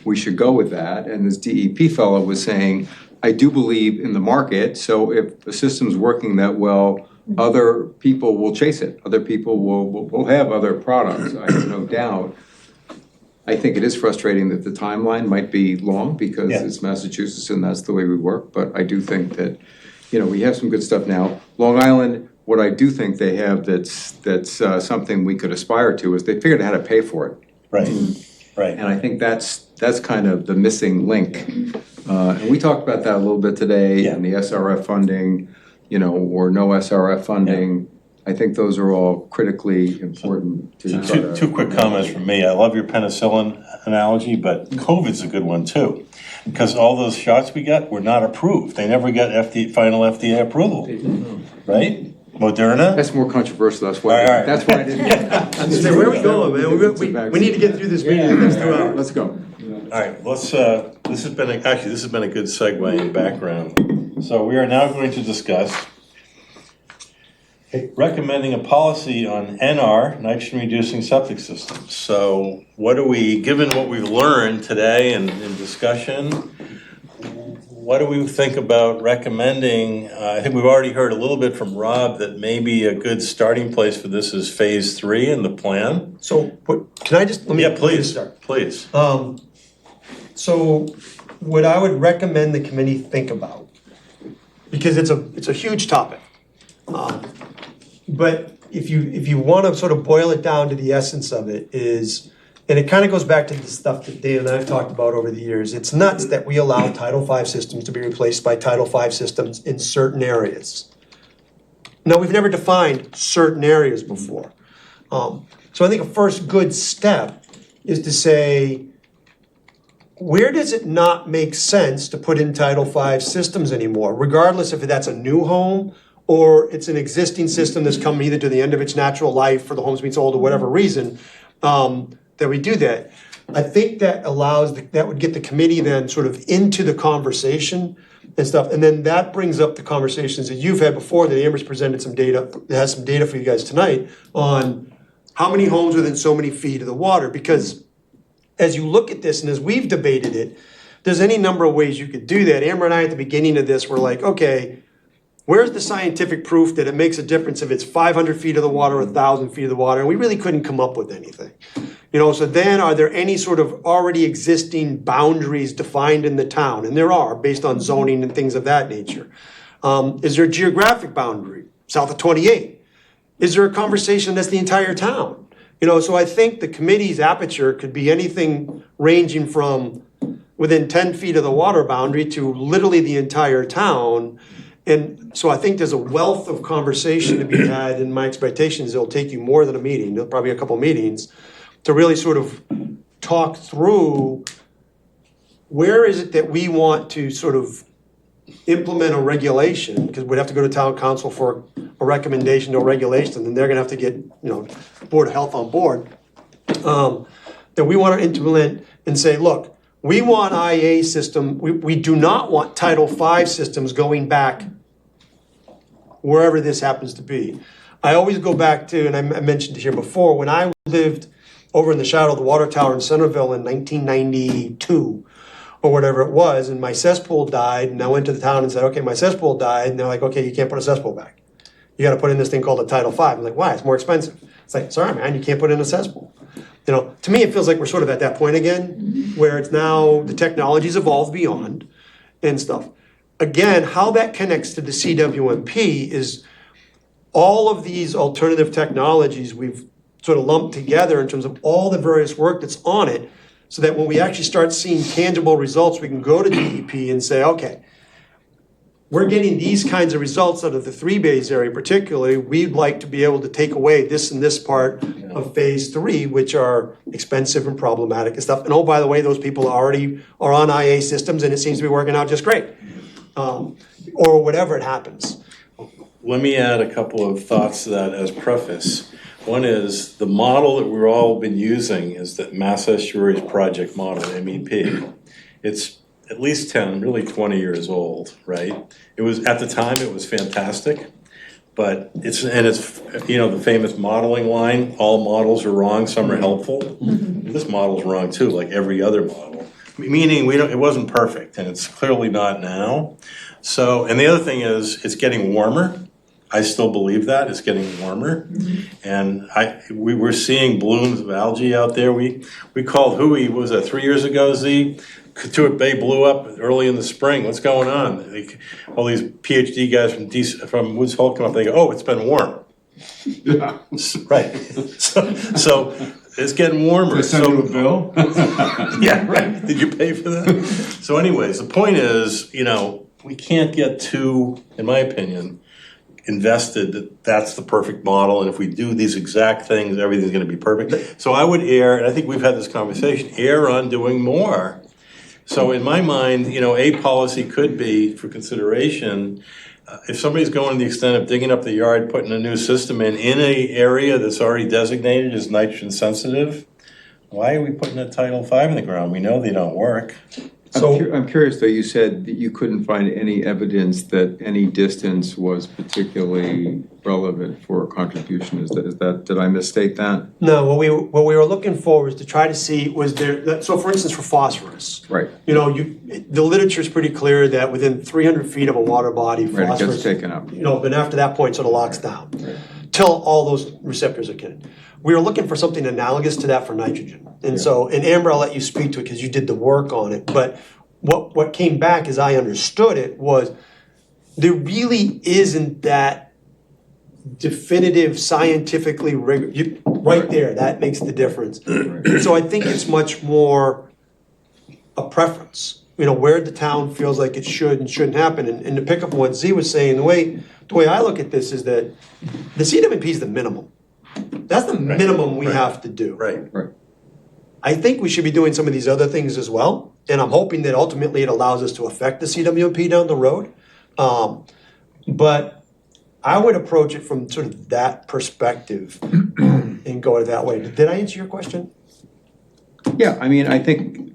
we should go with that. And this DEP fellow was saying, I do believe in the market, so if the system's working that well, other people will chase it. Other people will have other products, I have no doubt. I think it is frustrating that the timeline might be long because it's Massachusetts and that's the way we work, but I do think that, we have some good stuff now. Long Island, what I do think they have that's something we could aspire to is they figured out how to pay for it. Right, right. And I think that's kind of the missing link. And we talked about that a little bit today, and the SRF funding, or no SRF funding. I think those are all critically important to Two quick comments from me. I love your penicillin analogy, but COVID's a good one too. Because all those shots we got were not approved. They never got final FDA approval, right? Moderna? That's more controversial, that's why I didn't. Where are we going, man? We need to get through this meeting in the next 2 hours. Let's go. All right, this has been a good segue and background. So we are now going to discuss recommending a policy on NR, nitrogen reducing septic systems. So given what we've learned today and in discussion, what do we think about recommending? I think we've already heard a little bit from Rob that maybe a good starting place for this is phase 3 in the plan. So, can I just, let me please start. Please. So what I would recommend the committee think about, because it's a huge topic, but if you want to sort of boil it down to the essence of it is, and it kind of goes back to the stuff that Dave and I have talked about over the years, it's nuts that we allow Title V systems to be replaced by Title V systems in certain areas. Now, we've never defined certain areas before. So I think a first good step is to say, where does it not make sense to put in Title V systems anymore, regardless if that's a new home or it's an existing system that's come either to the end of its natural life or the home's being sold or whatever reason, that we do that. I think that that would get the committee then sort of into the conversation and stuff. And then that brings up the conversations that you've had before, that Amber's presented some data, has some data for you guys tonight on how many homes within so many feet of the water. Because as you look at this, and as we've debated it, there's any number of ways you could do that. Amber and I at the beginning of this were like, okay, where's the scientific proof that it makes a difference if it's 500 feet of the water or 1,000 feet of the water? And we really couldn't come up with anything. So then are there any sort of already existing boundaries defined in the town? And there are, based on zoning and things of that nature. Is there a geographic boundary, south of 28? Is there a conversation that's the entire town? So I think the committee's aperture could be anything ranging from within 10 feet of the water boundary to literally the entire town. And so I think there's a wealth of conversation to be had, and my expectation is it'll take you more than a meeting, probably a couple meetings, to really sort of talk through where is it that we want to sort of implement a regulation, because we'd have to go to town council for a recommendation to a regulation, and they're gonna have to get, Board of Health on board, that we want to implement and say, look, we want IA system, we do not want Title V systems going back wherever this happens to be. I always go back to, and I mentioned it here before, when I lived over in the shadow of the water tower in Centerville in 1992, or whatever it was, and my cesspool died, and I went to the town and said, okay, my cesspool died, and they're like, okay, you can't put a cesspool back. You gotta put in this thing called a Title V. I'm like, why? It's more expensive. It's like, sorry, man, you can't put in a cesspool. To me, it feels like we're sort of at that point again, where it's now the technology's evolved beyond and stuff. Again, how that connects to the CWMP is all of these alternative technologies we've sort of lumped together in terms of all the various work that's on it, so that when we actually start seeing tangible results, we can go to DEP and say, okay, we're getting these kinds of results out of the 3 bays area particularly. We'd like to be able to take away this and this part of phase 3, which are expensive and problematic and stuff. And oh, by the way, those people already are on IA systems and it seems to be working out just great. Or whatever it happens. Let me add a couple of thoughts to that as preface. One is the model that we've all been using is the Mass Estuaries Project model, MEP. It's at least 10, really 20 years old, right? It was, at the time, it was fantastic, but it's the famous modeling line, all models are wrong, some are helpful. This model's wrong too, like every other model. Meaning it wasn't perfect, and it's clearly not now. So, and the other thing is, it's getting warmer. I still believe that, it's getting warmer. And we were seeing blooms of algae out there. We called Hui, was that 3 years ago, Z? Katuitt Bay blew up early in the spring. What's going on? All these PhD guys from Woods Hole come up. They go, "Oh, it's been warm." Yeah. Right. So it's getting warmer. They send you a bill? Yeah, right. Did you pay for that? So, anyways, the point is, we can't get too, in my opinion, invested that that's the perfect model, and if we do these exact things, everything's going to be perfect. So I would err, and I think we've had this conversation, err on doing more. So in my mind, a policy could be for consideration, if somebody's going to the extent of digging up the yard, putting a new system in a area that's already designated as nitrogen sensitive, why are we putting a Title V in the ground? We know they don't work. I'm curious, though, you said that you couldn't find any evidence that any distance was particularly relevant for a contribution. Is that, did I misstate that? No, what we were looking for was to try to see, so for instance, for phosphorus. Right. The literature is pretty clear that within 300 feet of a water body, Right, it phosphorus, gets taken up. but after that point, sort of locks down. Till all those receptors are kidding. We were looking for something analogous to that for nitrogen. And so, and Amber, I'll let you speak to it because you did the work on it. But what came back, as I understood it, was there really isn't that definitive scientifically rigor. Right there, that makes the difference. So I think it's much more a preference. Where the town feels like it should and shouldn't happen. And to pick up on what Z was saying, the way I look at this is that the CWP is the minimum. That's the minimum we have to do. Right. I think we should be doing some of these other things as well, and I'm hoping that ultimately it allows us to affect the CWP down the road. But I would approach it from sort of that perspective and go it that way. Did I answer your question? Yeah, I mean, I think,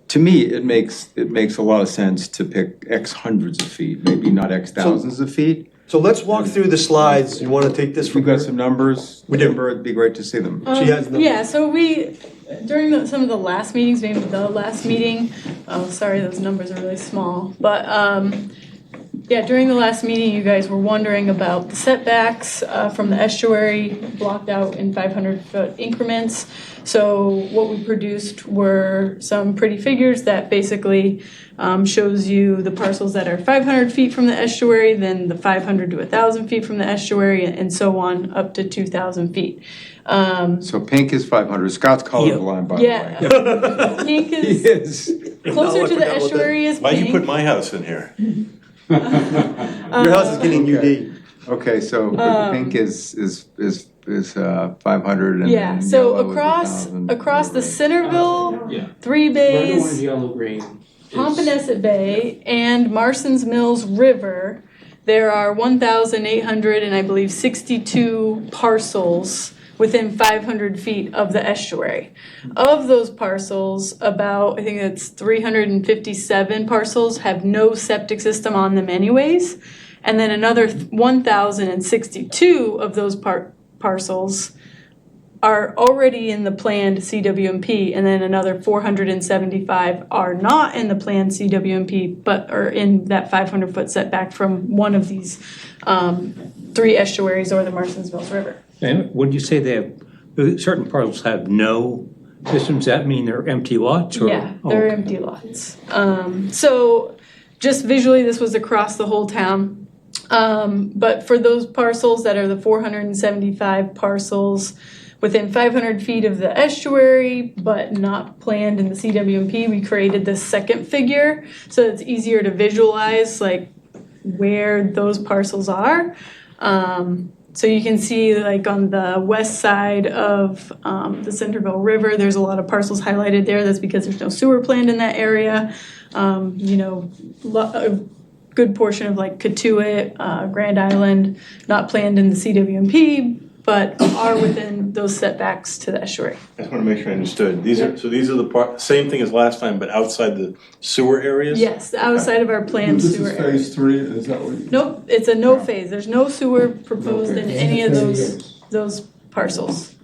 to me, it makes a lot of sense to pick X hundreds of feet, maybe not X thousands of feet. So let's walk through the slides. You want to take this from We've got here? some numbers. We do. Amber, it'd be great to see them. She has them. Yeah, so we, during some of the last meetings, maybe the last meeting, sorry, those numbers are really small, but during the last meeting, you guys were wondering about the setbacks from the estuary blocked out in 500-foot increments. So what we produced were some pretty figures that basically shows you the parcels that are 500 feet from the estuary, then the 500 to 1,000 feet from the estuary, and so on up to 2,000 feet. So pink is 500. Scott's colorblind, by the way. Yeah, pink is closer to the estuary is pink. Why'd you put my house in here? Your house is getting UD. Okay, so pink is 500 and Yeah, then so yellow is 1,000. across the Right. Centerville, 3 Red, orange, bays, yellow, green. Pompanesett Bay, and Marston's Mills River, there are 1,800 and I believe 62 parcels within 500 feet of the estuary. Of those parcels, about, I think it's 357 parcels have no septic system on them anyways. And then another 1,062 of those parcels are already in the planned CWMP, and then another 475 are not in the planned CWMP, but are in that 500-foot setback from one of these 3 estuaries or the Marston's Mills River. And would you say they have, certain parcels have no systems? Does that mean they're empty lots? Or? Yeah, they're empty lots. So just visually, this was across the whole town. But for those parcels that are the 475 parcels, within 500 feet of the estuary, but not planned in the CWMP, we created this second figure, so it's easier to visualize like where those parcels are. So you can see like on the west side of the Centerville River, there's a lot of parcels highlighted there. That's because there's no sewer planned in that area. A good portion of like Katuitt, Grand Island, not planned in the CWMP, but are within those setbacks to the estuary. I just want to make sure I understood. These are the same thing as last time, but outside the sewer areas? Yes, outside of our planned This sewer is area. phase 3, is that what you? Nope, it's a no phase. There's no sewer proposed in any of those parcels.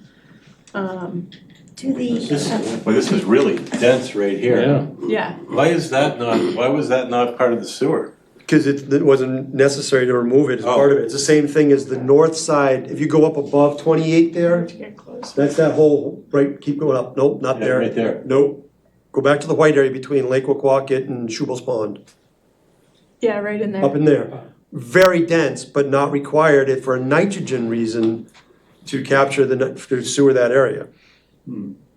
To the, Well, this is really dense right here. Yeah, Why was that not part of the sewer? Because it wasn't necessary to remove it as part of it. It's the same thing as the north side. If you go up above 28 there, to get close. that's that whole, right, keep going up. Nope, not Yeah, there. right there. Nope. Go back to the white area between Lake Waquaket and Shubel's Pond, Yeah, right in there. up in there. Very dense, but not required it for a nitrogen reason to capture to sewer that area.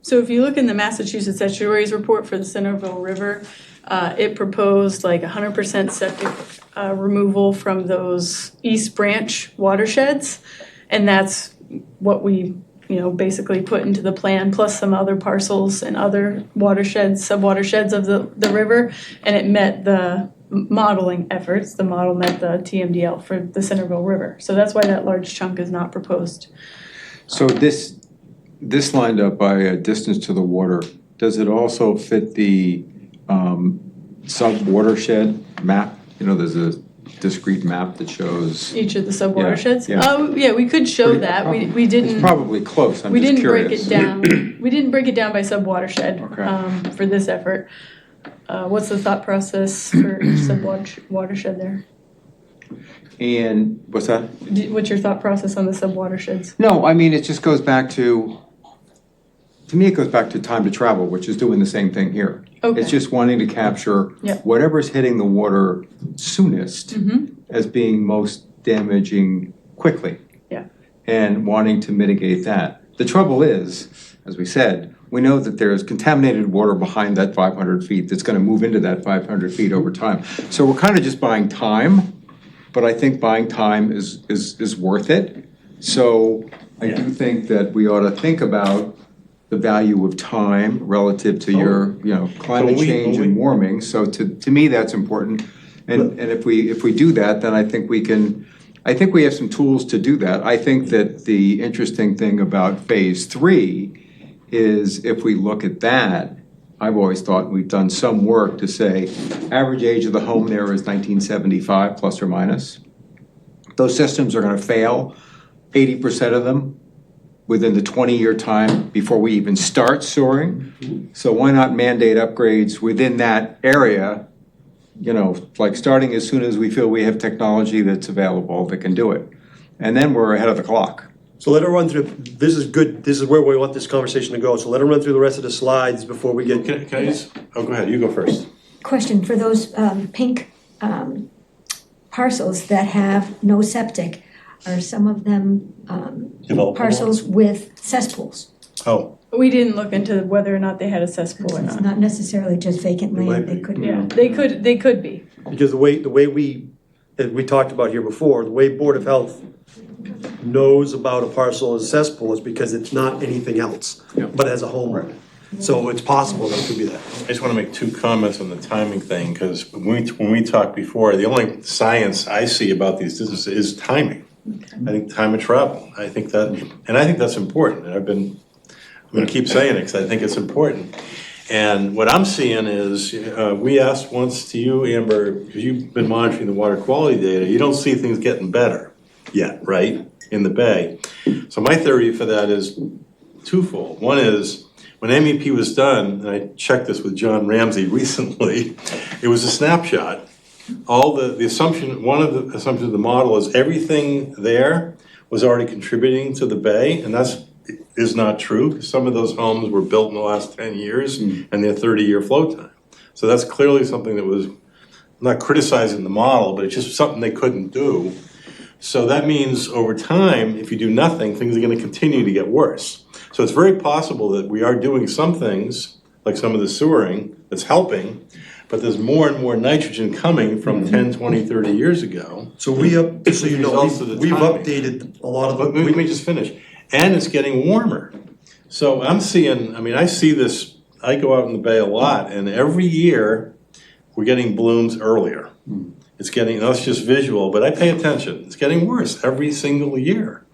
So if you look in the Massachusetts Estuaries Report for the Centerville River, it proposed like 100% septic removal from those East Branch watersheds. And that's what we, basically put into the plan, plus some other parcels and other watersheds, sub-watersheds of the river. And it met the modeling efforts. The model met the TMDL for the Centerville River. So that's why that large chunk is not proposed. So this lined up by a distance to the water, does it also fit the sub-watershed map? There's a discrete map that shows. Each of the sub-watersheds? Yeah. Oh, yeah, we could show that. We didn't. It's probably close, I'm We just didn't break curious. it down. We didn't break it down by sub-watershed for this effort. What's the thought process for each sub-watershed there? And, what's that? What's your thought process on the sub-watersheds? No, I mean, it just goes back to me it goes back to time to travel, which is doing the same thing here. Okay. It's just wanting to capture Yep. whatever's hitting the water soonest as being most damaging quickly. Yeah. And wanting to mitigate that. The trouble is, as we said, we know that there's contaminated water behind that 500 feet that's gonna move into that 500 feet over time. So we're kind of just buying time, but I think buying time is worth it. So I do think that we ought to think about the value of time relative to your, climate change and warming. So to me, that's important. And if we do that, then I think we have some tools to do that. I think that the interesting thing about phase 3 is if we look at that, I've always thought we've done some work to say average age of the home there is 1975 plus or minus. Those systems are gonna fail, 80% of them within the 20-year time before we even start sewering. So why not mandate upgrades within that area, like starting as soon as we feel we have technology that's available that can do it. And then we're ahead of the clock. So let her run through, this is good, this is where we want this conversation to go. So let her run through the rest of the slides before we get. Can I just, go ahead, you go first. question for those pink parcels that have no septic, are some of them Developable. parcels with cesspools? Oh, We didn't look into whether or not they had a cesspool or It's not. not necessarily just vacant It might land, they be. could. Yeah, they could be. Because the way we, as we talked about here before, the way Board of Health knows about a parcel as a cesspool is because it's not anything else, but as a home. So it's possible that it could be that. I just want to make two comments on the timing thing, because when we talked before, the only science I see about these businesses is timing. I think time of travel, I think that's important, and I'm gonna keep saying it, because I think it's important. And what I'm seeing is, we asked once to you, Amber, because you've been monitoring the water quality data, you don't see things getting better yet, right, in the bay. So my theory for that is twofold. One is, when MEP was done, and I checked this with John Ramsey recently, it was a snapshot. All the assumption, one of the assumptions of the model is everything there was already contributing to the bay, and is not true. Some of those homes were built in the last 10 years and they're 30-year flow time. So that's clearly something that was, I'm not criticizing the model, but it's just something they couldn't do. So that means over time, if you do nothing, things are gonna continue to get worse. So it's very possible that we are doing some things, like some of the sewering, that's helping, but there's more and more nitrogen coming from 10, 20, 30 years ago. So so you know, Results of the we've timing. updated a lot of But let me just finish. And it's getting warmer. So I see this, I go out in the bay a lot, and every year we're getting blooms earlier. It's getting, that's just visual, but I pay attention. It's getting worse every single year.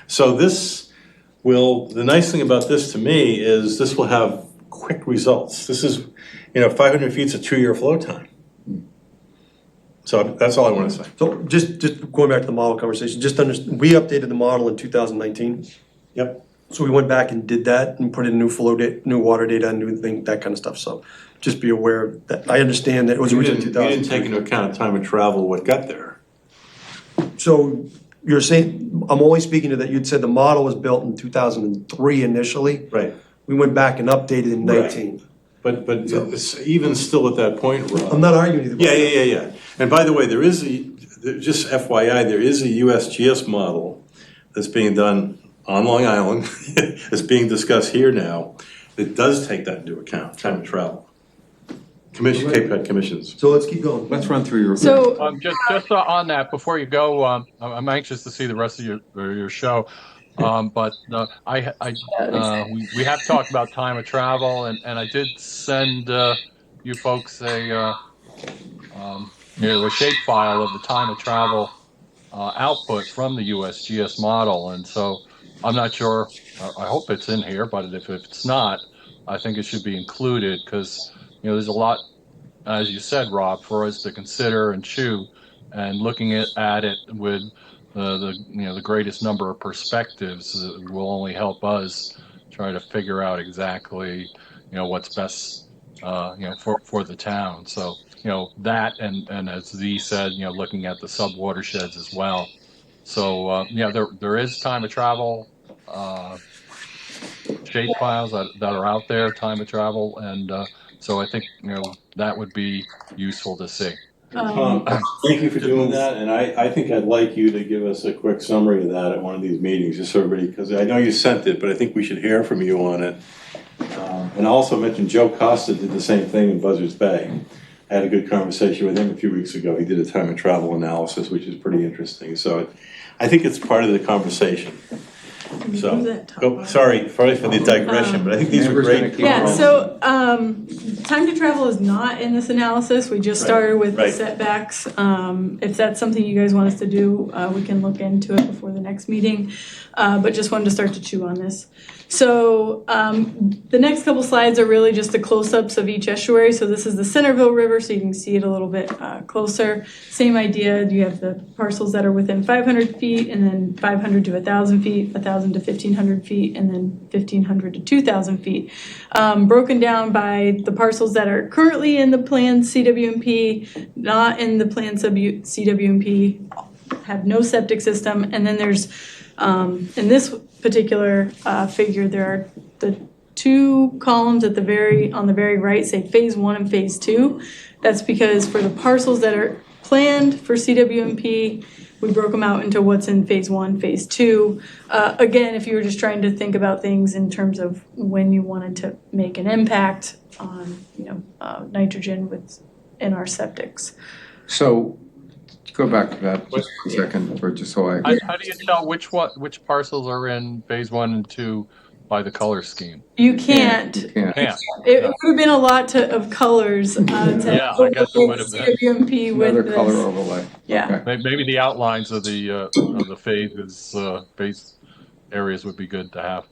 So the nice thing about this to me is this will have quick results. This is, 500 feet is a 2-year flow time. So that's all I want to say. So just going back to the model conversation, just understand, we updated the model in 2019. Yep. So we went back and did that and put in new flow data, new water data, new thing, that kind of stuff. So just be aware that, I understand that it was You originally didn't 2000. take into account time of travel, what got there. So you're saying, I'm only speaking to that, you'd said the model was built in 2003 initially. Right. We went back and updated in 19. But it's even still at that point, Rob. I'm not arguing either. Yeah. And by the way, just FYI, there is a USGS model that's being done on Long Island. It's being discussed here now. That does take that into account, time of travel. Cape Cod commissions. So let's keep going. Let's run through your. So, Just on that, before you go, I'm anxious to see the rest of your show. But we have talked about time of travel, and I did send you folks a shapefile of the time of travel output from the USGS model, and so I'm not sure. I hope it's in here, but if it's not, I think it should be included because there's a lot, as you said, Rob, for us to consider and chew, and looking at it with the greatest number of perspectives will only help us try to figure out exactly what's best for the town. So that and as Z said, looking at the sub watersheds as well. So there is time of travel shape files that are out there, time of travel, and so I think that would be useful to see. Thank you for doing that, and I think I'd like you to give us a quick summary of that at one of these meetings, just so everybody, because I know you sent it, but I think we should hear from you on it. And I also mentioned Joe Costa did the same thing in Buzzards Bay. I had a good conversation with him a few weeks ago. He did a time of travel analysis, which is pretty interesting. So I think it's part of the conversation. So, sorry for the digression, but I think these are great. yeah, so time to travel is not in this analysis. We just started with the setbacks. If that's something you guys want us to do, we can look into it before the next meeting. But just wanted to start to chew on this. So the next couple slides are really just the close-ups of each estuary. So this is the Centerville River, so you can see it a little bit closer. Same idea, you have the parcels that are within 500 feet, and then 500 to 1,000 feet, 1,000 to 1,500 feet, and then 1,500 to 2,000 feet. Broken down by the parcels that are currently in the planned CWMP, not in the planned CWMP, have no septic system, and then there's in this particular figure, there are the two columns on the very right say phase 1 and phase 2. That's because for the parcels that are planned for CWMP, we broke them out into what's in phase 1, phase 2. Again, if you were just trying to think about things in terms of when you wanted to make an impact on nitrogen in our septics. So, go back to that just for a second, for just so How do you tell which parcels are in phase 1 and 2 by the color scheme? You can't. It would have been a lot of colors to I guess it would have been CWMP with another this. color overlay. Yeah. Okay. Maybe the outlines of the phase areas would be good to have.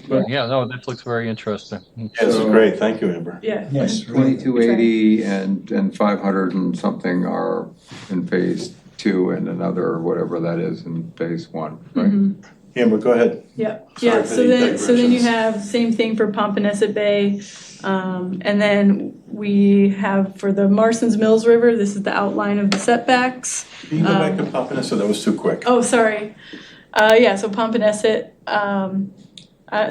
But this looks very interesting. Yeah, this is great. Thank you, Amber. Yeah. Yes. 2280 and 500 and something are in phase 2 and another, whatever that is, in phase 1, right? Mm-hmm. Amber, go ahead. Yep. Sorry Yeah. for So the then you have same thing for Pompanesett Bay, and then we have for the Marston's Mills River. This is the outline of the setbacks. Can you go back to Pompanesett? That was too quick. Oh, sorry. So Pompanesett.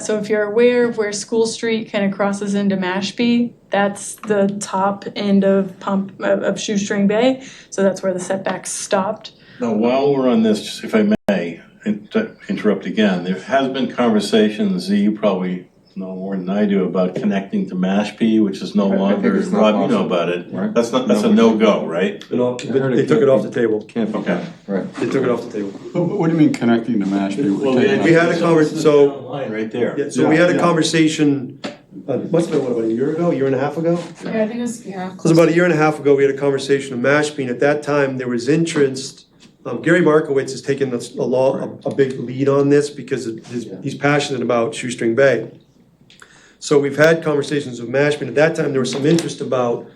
So if you're aware of where School Street kind of crosses into Mashpee, that's the top end of Shoestring Bay. So that's where the setbacks stopped. Now, while we're on this, just if I may, to interrupt again, there has been conversations, Z, you probably know more than I do, about connecting to Mashpee, which is no I think longer, it's not Rob, you know possible, about it. right? That's a no-go, right? They took it off the table. Can't be done, right. They took it off the table. What do you mean connecting to Mashpee? Well, We had a conversation, so, Line right there. yeah, so we had a conversation, must have been, what, about a year and a half ago? Yeah, I think it was, yeah. It was about a year and a half ago, we had a conversation in Mashpee, and at that time, there was interest. Gary Markowitz has taken a big lead on this because he's passionate about Shoestring Bay. So we've had conversations with Mashpee, and at that time, there was some interest about,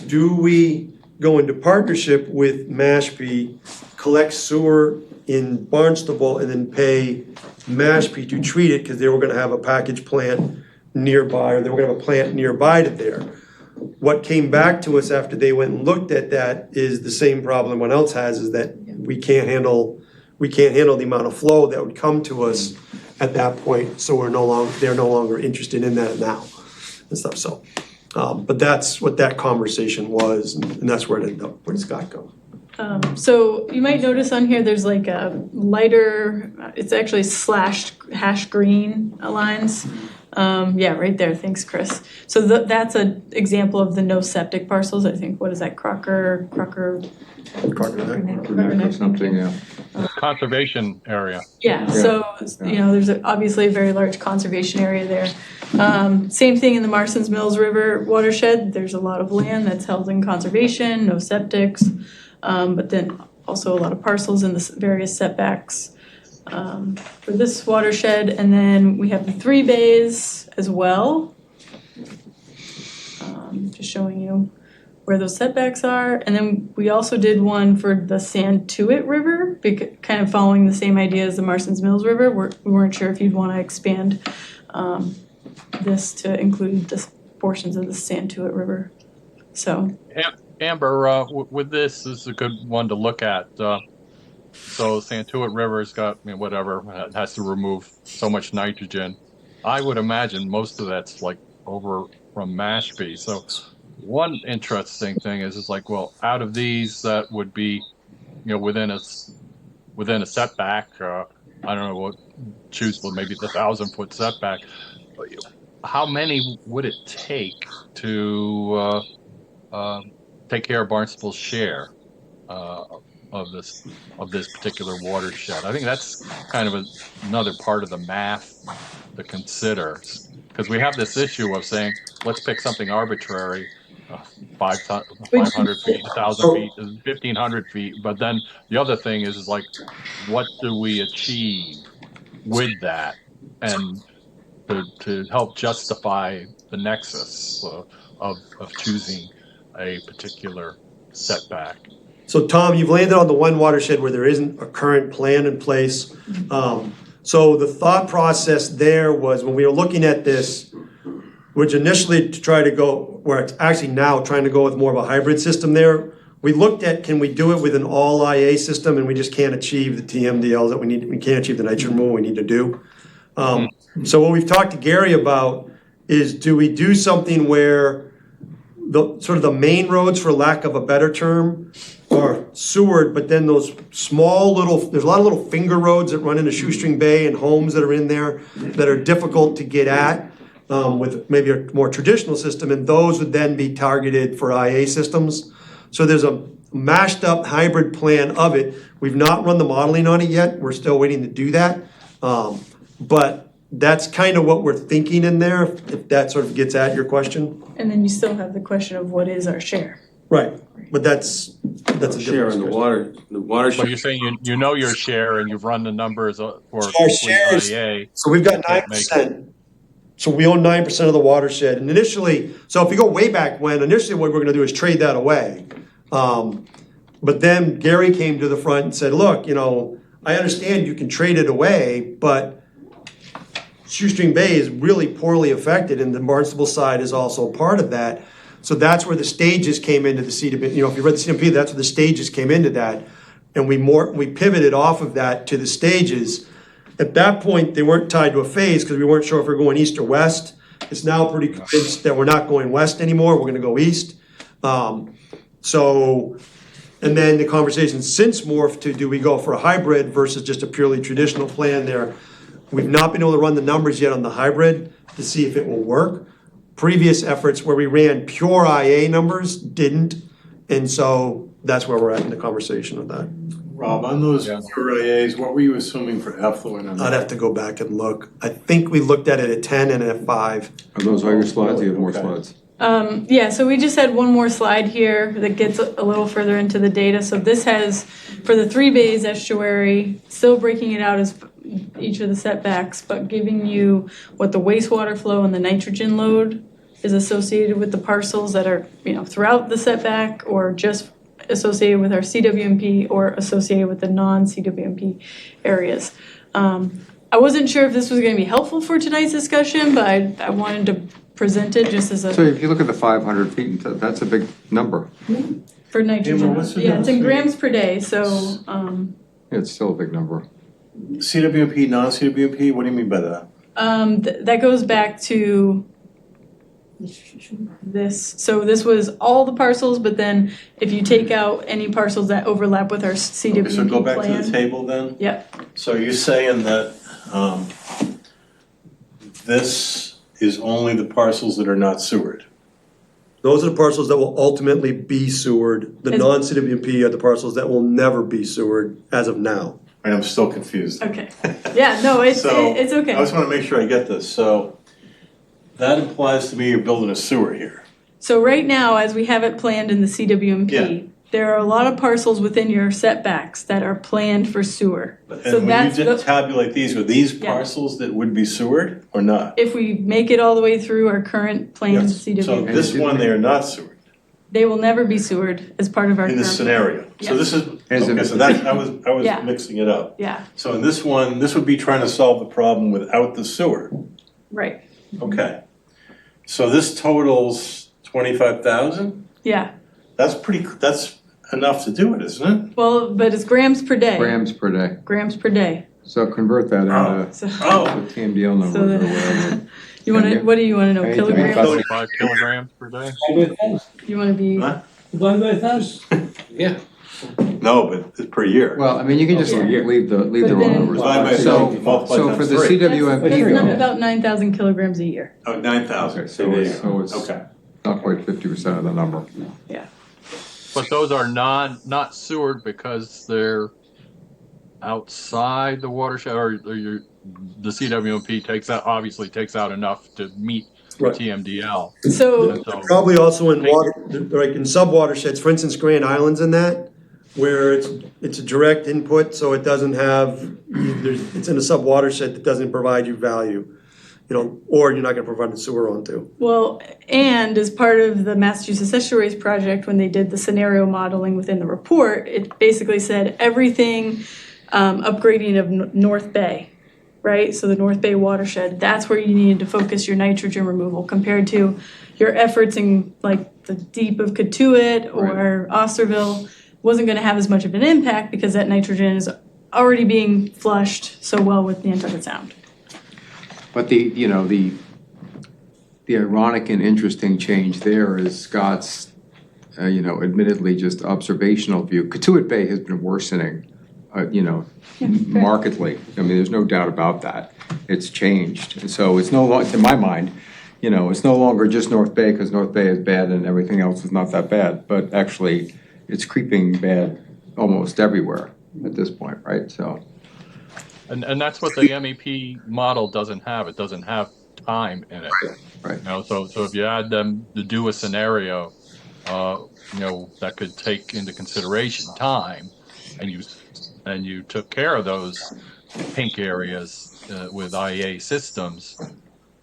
do we go into partnership with Mashpee, collect sewer in Barnstable, and then pay Mashpee to treat it, because they were gonna have a package plant nearby, or they were gonna have a plant nearby to there. What came back to us after they went and looked at that is the same problem everyone else has, is that we can't handle the amount of flow that would come to us at that point, so they're no longer interested in that now and stuff, so. But that's what that conversation was, and that's where it ended up, where does Scott go? So you might notice on here, there's like a lighter, it's actually slashed hash green lines. Yeah, right there, thanks, Chris. So that's an example of the no septic parcels, I think, what is that, Crocker Neck or something, yeah. Conservation area. Yeah, so, there's obviously a very large conservation area there. Same thing in the Marston's Mills River watershed, there's a lot of land that's held in conservation, no septics, but then also a lot of parcels in the various setbacks for this watershed. And then we have the 3 bays as well. Just showing you where those setbacks are. And then we also did one for the Santuit River, kind of following the same idea as the Marston's Mills River. We weren't sure if you'd want to expand this to include the portions of the Santuit River. So, Amber, with this is a good one to look at. So Santuit River's got, it has to remove so much nitrogen. I would imagine most of that's like over from Mashpee. So one interesting thing is like, well, out of these that would be, within a setback, I don't know what, choose maybe the 1,000-foot setback. How many would it take to take care of Barnstable's share of this particular watershed? I think that's kind of another part of the math to consider, because we have this issue of saying, let's pick something arbitrary, 500 feet, 1,000 feet, 1,500 feet. But then the other thing is like, what do we achieve with that? And to help justify the nexus of choosing a particular setback. So Tom, you've landed on the one watershed where there isn't a current plan in place. So the thought process there was, when we were looking at this, which initially to try to go, where it's actually now trying to go with more of a hybrid system there, we looked at, can we do it with an all IA system, and we just can't achieve the TMDLs that we need, we can't achieve the nitrogen removal we need to do. So what we've talked to Gary about is, do we do something where the sort of the main roads, for lack of a better term, are sewered, but then those small there's a lot of little finger roads that run into Shoestring Bay and homes that are in there that are difficult to get at with maybe a more traditional system, and those would then be targeted for IA systems. So there's a mashed up hybrid plan of it. We've not run the modeling on it yet. We're still waiting to do that. But that's kind of what we're thinking in there, if that sort of gets at your question. and then you still have the question of what is our share? Right, but that's a Share different in the discussion. watershed. But you're saying you know your share and you've run the numbers for Our share is, IA. so we've got 9%. So we own 9% of the watershed. And initially, so if we go way back when, initially what we're gonna do is trade that away. But then Gary came to the front and said, look, I understand you can trade it away, but Shoestring Bay is really poorly affected, and the Barnstable side is also part of that. So that's where the stages came into the CDP. If you read the CDP, that's where the stages came into that. And we pivoted off of that to the stages. At that point, they weren't tied to a phase because we weren't sure if we were going east or west. It's now pretty convinced that we're not going west anymore. We're going to go east. So And then the conversation since morphed to, do we go for a hybrid versus just a purely traditional plan there? We've not been able to run the numbers yet on the hybrid to see if it will work. Previous efforts where we ran pure IA numbers didn't, and so that's where we're at in the conversation with that. Rob, on those PRAs, what were you assuming for effluent on I'd that? have to go back and look. I think we looked at it at 10 and at 5. Are those all your slides? You have more Okay. slides? Yeah, so we just had one more slide here that gets a little further into the data. So this has, for the 3 bays estuary, still breaking it out as each of the setbacks, but giving you what the wastewater flow and the nitrogen load is associated with the parcels that are, throughout the setback, or just associated with our CWMP or associated with the non-CWMP areas. I wasn't sure if this was gonna be helpful for tonight's discussion, but I wanted to present it just as So a, if you look at the 500 feet, that's a big number. for nitrogen. what's the Yeah, it's in difference? grams per day, so, It's still a big number. CWMP, non-CWMP, what do you mean by that? that goes back to this. So this was all the parcels, but then if you take out any parcels that overlap with our CWMP Okay, so go back to the plan. table then? Yep, So you're saying that, this is only the parcels that are not sewered? Those are the parcels that will ultimately be sewered. The Is- non-CWMP are the parcels that will never be sewered as of now. And I'm still confused. okay. Yeah, no, it's So, it's okay. I just wanna make sure I get this, so that implies to me you're building a sewer here. So right now, as we have it planned in the Yeah. CWMP, there are a lot of parcels within your setbacks that are planned for sewer. So And when that's you the, tabulate these, are these Yeah. parcels that would be sewered or not? if we make it all the way through our current planned So CWMP, this one, they are not sewered they will never be sewered as part of our in current. this scenario. So Yes. this is, As in- okay, so that's, I was Yeah. mixing it up. Yeah, So in this one, this would be trying to solve the problem without the sewer. right, Okay. So this totals 25,000? yeah. That's enough to do it, isn't it? Well, but it's grams per day. Grams per day. Grams per day. So convert that into So, Oh, the TMDL numbers So or the- whatever. you want to, what do you want to know? Hey, Kilograms? 25 kilograms per day? You want to be, Huh? Divide by 1,000. Yeah. no, but it's per year. Well, I mean, you can just leave the But raw then- numbers. Divide by So, 7, multiply so times for the 3. CWMP that's not bill, about 9,000 kilograms a year. Oh, 9,000. okay, so it's Okay. not quite 50% of the number. Yeah. But those are not sewered because they're outside the watershed, or the CWMP obviously takes out enough to meet Right. TMDL. So, And so, Probably also in water, like in sub-watersheds, for instance, Grand Island's in that, where it's a direct input, so it doesn't have, it's in a sub-watershed that doesn't provide you value. Or you're not gonna provide the sewer onto. well, and as part of the Massachusetts Estuaries Project, when they did the scenario modeling within the report, it basically said everything upgrading of North Bay, right? So the North Bay watershed, that's where you needed to focus your nitrogen removal compared to your efforts in like the deep of Katuitt or Osterville wasn't gonna have as much of an impact because that nitrogen is already being flushed so well with Nantucket Sound. But the ironic and interesting change there is Scott's, admittedly just observational view. Katuitt Bay has been worsening, markedly. I mean, there's no doubt about that. It's changed. And so it's no longer, in my mind, it's no longer just North Bay because North Bay is bad and everything else is not that bad. But actually, it's creeping bad almost everywhere at this point, right? So. and that's what the MEP model doesn't have. It doesn't have time in it. Right. So if you add them to do a scenario, that could take into consideration time, and you took care of those pink areas with IA systems,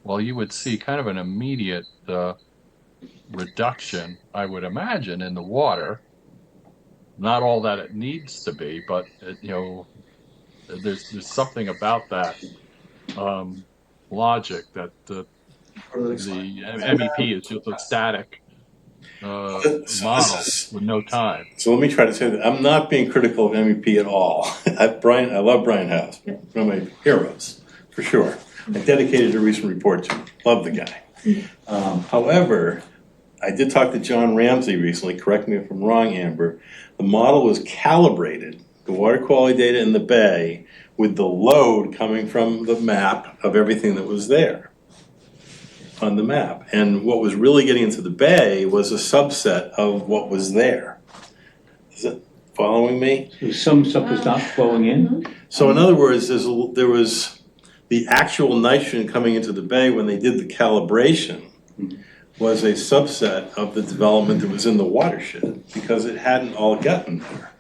well, you would see kind of an immediate reduction, I would imagine, in the water. Not all that it needs to be, but there's something about that logic that the MEP is just a static model with no time. So let me try to say that I'm not being critical of MEP at all. I love Brian House, one of my heroes, for sure. I dedicated a recent report to him. Love the guy. However, I did talk to John Ramsey recently, correct me if I'm wrong, Amber. The model was calibrated, the water quality data in the bay, with the load coming from the map of everything that was there on the map. And what was really getting into the bay was a subset of what was there. Is it following me? So some stuff is not flowing in? So in other words, there was the actual nitrogen coming into the bay when they did the calibration was a subset of the development that was in the watershed because it hadn't all gotten there.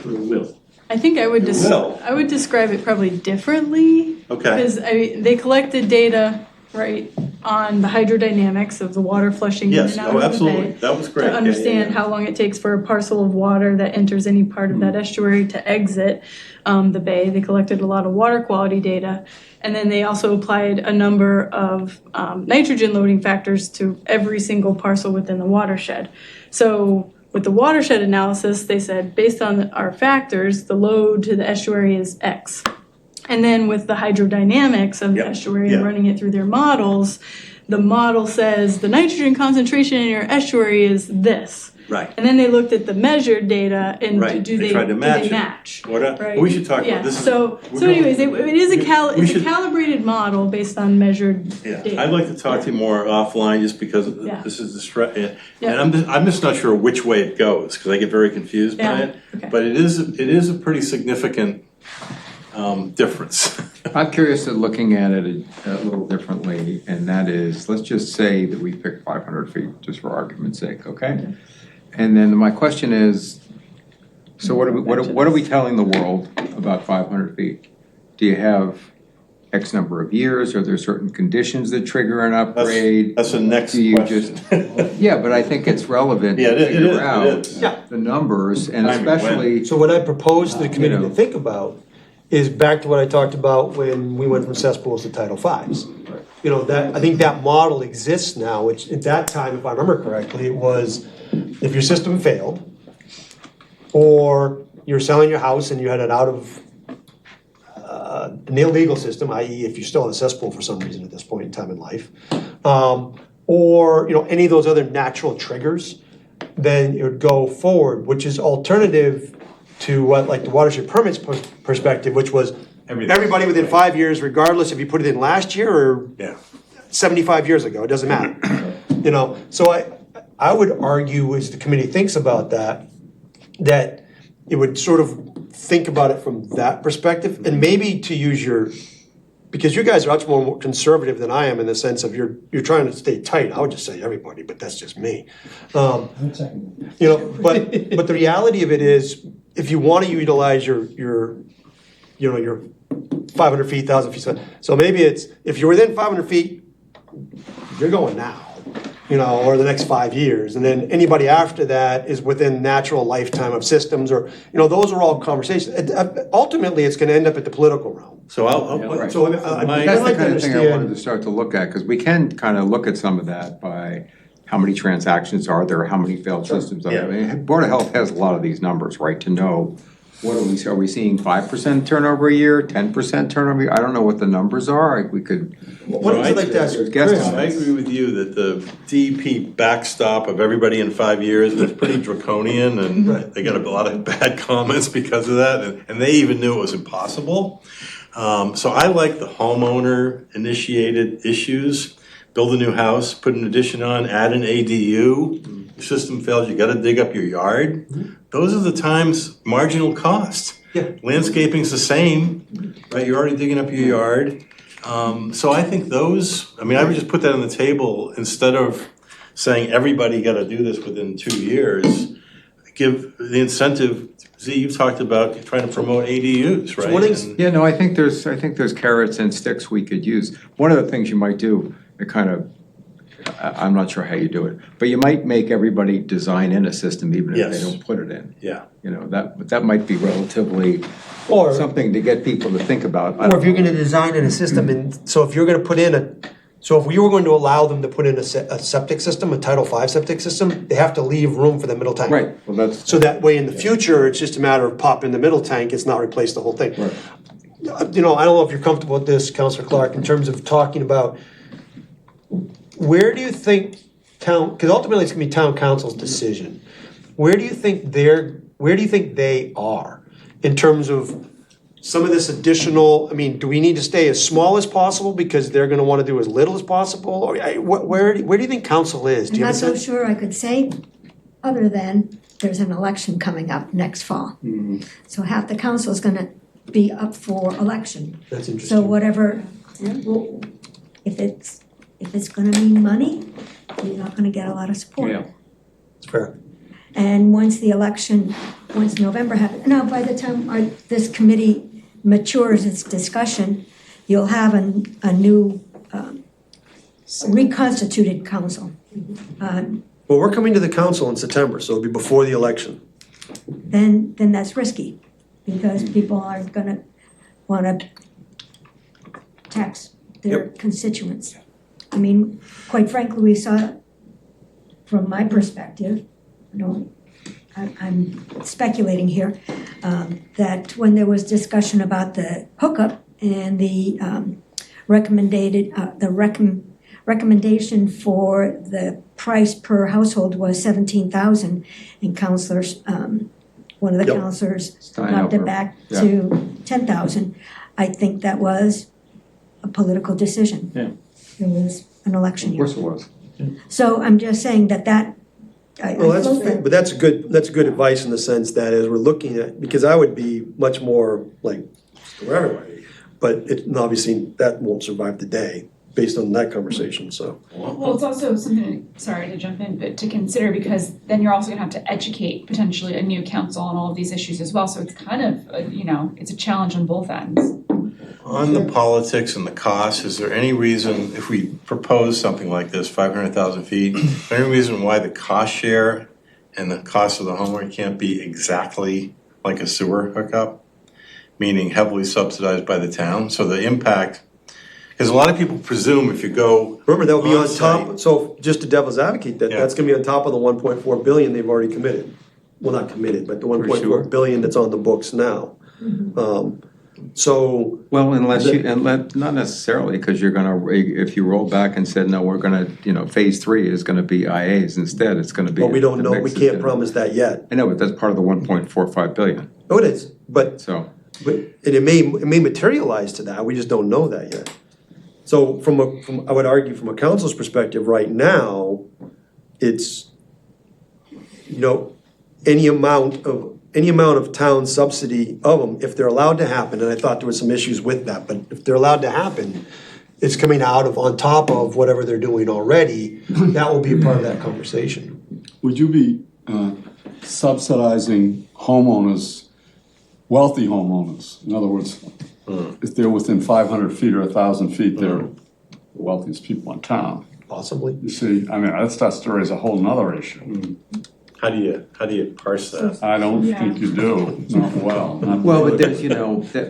Will. I think I would will. I would describe it probably differently. Okay. Because they collected data, right, on the hydrodynamics of the water flushing in Yes, and out oh, of the absolutely. bay. That was great. To Yeah, understand yeah. how long it takes for a parcel of water that enters any part of that estuary to exit the bay. They collected a lot of water quality data. And then they also applied a number of nitrogen loading factors to every single parcel within the watershed. So with the watershed analysis, they said, based on our factors, the load to the estuary is X. And then with the hydrodynamics of the estuary and running it through their models, the model says the nitrogen concentration in your estuary is this. Right. And then they looked at the measured data and Right. do They they tried to match do it. they match? Right. We should talk Yeah. about this. So anyways, it is a calibrated model based on measured data. I'd like to talk to you more offline just because this is the and I'm just not sure which way it goes because I get very confused by it. Okay. But it is a pretty significant difference. I'm curious at looking at it a little differently, and that is, let's just say that we pick 500 feet, just for argument's sake, okay? And then my question is, so what are we telling the world about 500 feet? Do you have X number of years? Are there certain conditions that trigger an upgrade? That's the next Do you question. Yeah, but I think it's relevant Yeah, to it figure is, out it is. the numbers, and Timing, when? especially, So what I propose to the committee You know. to think about is back to what I talked about when we went from cesspools to Title Vs. You know, I think that model exists now, which at that time, if I remember correctly, it was if your system failed, or you're selling your house and you had it out of an illegal system, i.e. if you're still in a cesspool for some reason at this point in time in life, or, you know, any of those other natural triggers, then it would go forward, which is alternative to what, like the watershed permits perspective, which was everybody within 5 years, regardless if you put it in last year or 75 years ago, it doesn't matter. You know, so I would argue as the committee thinks about that it would sort of think about it from that perspective, and maybe to use because you guys are much more conservative than I am in the sense of you're trying to stay tight. I would just say everybody, but that's just me. You know, but the reality of it is, if you want to utilize your 500 feet, 1,000 feet, so maybe it's if you're within 500 feet, you're going now. You know, or the next 5 years, and then anybody after that is within natural lifetime of systems, or, you know, those are all conversations. Ultimately, it's gonna end up at the political realm. So Right. So that's I'd the like to kind of thing I understand. wanted to start to look at, because we can kind of look at some of that by how many transactions are there, how many failed systems are there. I mean, Board of Health has a lot of these numbers, right, to know what are we seeing 5% turnover a year, 10% turnover a year? I don't know what the numbers are, we could. What is it like that, There's Chris? guesstimates. I agree with you that the DEP backstop of everybody in 5 years is pretty draconian, and they got a lot of bad comments because of that, and they even knew it was impossible. So I like the homeowner initiated issues. Build a new house, put an addition on, add an ADU. Your system fails, you gotta dig up your yard. Those are the times marginal cost. Landscaping's the same, right? You're already digging up your yard. So I think I would just put that on the table instead of saying everybody gotta do this within 2 years. Give the incentive. Z, you've talked about trying to promote ADUs, right? Yeah, no, I think there's carrots and sticks we could use. One of the things you might do, I'm not sure how you do it, but you might make everybody design in a system even if they don't put it in. Yeah. You know, that might be relatively Or something to get people to think about. Or if you're gonna design in a system, and so if you're gonna put in so if we were going to allow them to put in a septic system, a Title V septic system, they have to leave room for the middle tank. Right, well, that's. So that way in the future, it's just a matter of pop in the middle tank, it's not replace the whole thing. Right. You know, I don't know if you're comfortable with this, Councilor Clark, in terms of talking about where do you think because ultimately it's gonna be town council's decision. Where do you think they are in terms of some of this additional, I mean, do we need to stay as small as possible because they're gonna wanna do as little as possible? Or where do you think council is? Do I'm you have not a so sense? sure I could say, other than there's an election coming up next fall. So half the council is gonna be up for election. That's So interesting. whatever, well, if it's gonna mean money, you're not gonna get a lot of support. Yeah. It's fair. And once November happens, now by the time this committee matures its discussion, you'll have a new reconstituted council. Well, we're coming to the council in September, so it'll be before the election. Then that's risky, because people aren't gonna wanna tax their constituents. I mean, quite frankly, we saw, from my perspective, I'm speculating here, that when there was discussion about the hookup and the recommendation for the price per household was 17,000, and counselors, one of the counselors knocked it back to 10,000. I think that was a political decision. Yeah. It was an election year. Of course it was. So I'm just saying that Well, that's good advice in the sense that as we're looking at, because I would be much more like, for everybody, but obviously that won't survive the day based on that conversation, so. Well, it's also something, sorry to jump in, but to consider, because then you're also gonna have to educate potentially a new council on all of these issues as well, so it's kind of, it's a challenge on both ends. On the politics and the costs, is there any reason, if we propose something like this, 500,000 feet, is there any reason why the cost share and the cost of the homeowner can't be exactly like a sewer hookup? Meaning heavily subsidized by the town, so the impact, because a lot of people presume if you go. Remember, that will be on on-site- top, so just to devil's advocate, Yeah. that's gonna be on top of the 1.4 billion they've already committed. Well, not committed, but the 1.4 billion that's on the books now. So, Well, not necessarily, because you're gonna, if you roll back and said, no, we're gonna, phase 3 is gonna be IAs instead, it's gonna be. but we don't know, the we mix is can't gonna- promise that yet. I know, but that's part of the 1.45 billion, Oh, it is, but so. and it may materialize to that, we just don't know that yet. So I would argue from a council's perspective, right now, it's, any amount of town subsidy of them, if they're allowed to happen, and I thought there were some issues with that, but if they're allowed to happen, it's coming out of, on top of whatever they're doing already, that will be a part of that conversation. Would you be subsidizing homeowners, wealthy homeowners? In other words, if they're within 500 feet or 1,000 feet, they're the wealthiest people in town. Possibly. You see, I mean, that starts to raise a whole nother issue. How do you parse that? I don't think you do, not well. Well, but there's,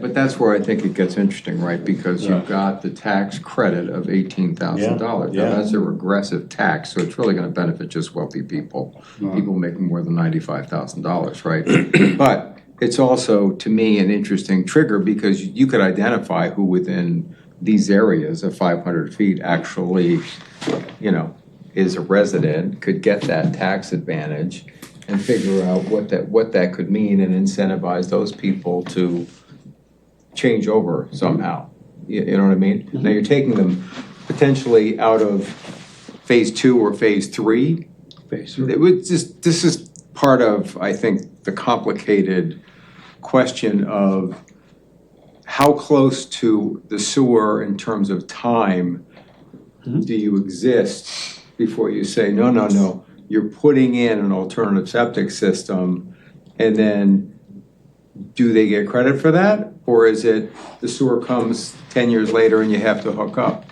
but that's where I think it gets interesting, right? Because you've got the tax credit of $18,000. Yeah. Now, that's a regressive tax, so it's really gonna benefit just wealthy people, people making more than $95,000, right? But it's also, to me, an interesting trigger, because you could identify who within these areas of 500 feet actually, is a resident, could get that tax advantage, and figure out what that could mean and incentivize those people to change over somehow. You know what I mean? Now you're taking them potentially out of phase 2 or phase 3. This is part of, I think, the complicated question of how close to the sewer in terms of time do you exist before you say, no, you're putting in an alternative septic system, and then do they get credit for that? Or is it the sewer comes 10 years later and you have to hook up?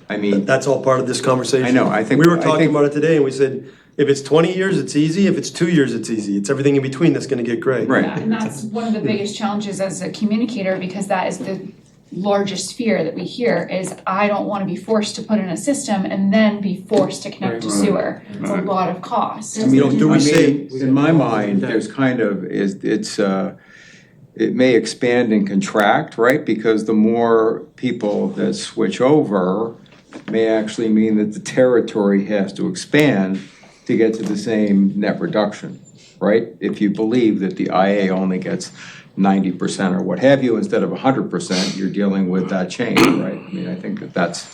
I mean. That's all part of this conversation. I know, I think. We were talking about it today, and we said, if it's 20 years, it's easy. If it's 2 years, it's easy. It's everything in between that's gonna get great. Right. Yeah, and that's one of the biggest challenges as a communicator, because that is the largest fear that we hear is, I don't want to be forced to put in a system and then be forced to connect to sewer. It's a lot of cost. In my mind, there's kind of, it may expand and contract, right? Because the more people that switch over, may actually mean that the territory has to expand to get to the same net reduction, right? If you believe that the IA only gets 90% or what have you, instead of 100%, you're dealing with that change, right? I mean, I think that that's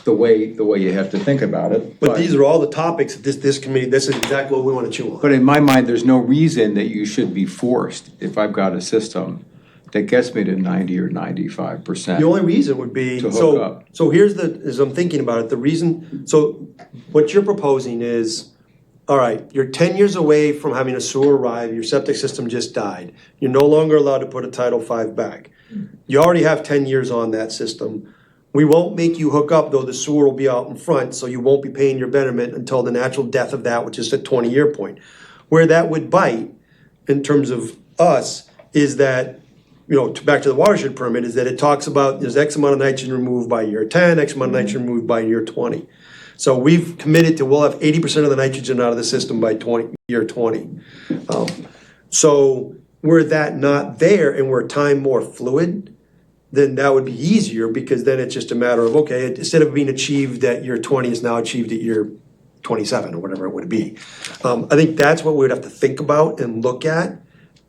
the way you have to think about it. But these are all the topics that this committee, this is exactly what we want to chew on. But in my mind, there's no reason that you should be forced, if I've got a system that gets me to 90 or 95%. The only reason would be, To hook up. so here's as I'm thinking about it, the reason, so what you're proposing is, all right, you're 10 years away from having a sewer arrive, your septic system just died. You're no longer allowed to put a Title V back. You already have 10 years on that system. We won't make you hook up, though the sewer will be out in front, so you won't be paying your betterment until the natural death of that, which is the 20-year point. Where that would bite, in terms of us, is that, back to the watershed permit, is that it talks about there's X amount of nitrogen removed by year 10, X amount of nitrogen removed by year 20. So we've committed to, we'll have 80% of the nitrogen out of the system by year 20. So were that not there and were time more fluid, then that would be easier, because then it's just a matter of, okay, instead of being achieved at year 20, it's now achieved at year 27 or whatever it would be. I think that's what we would have to think about and look at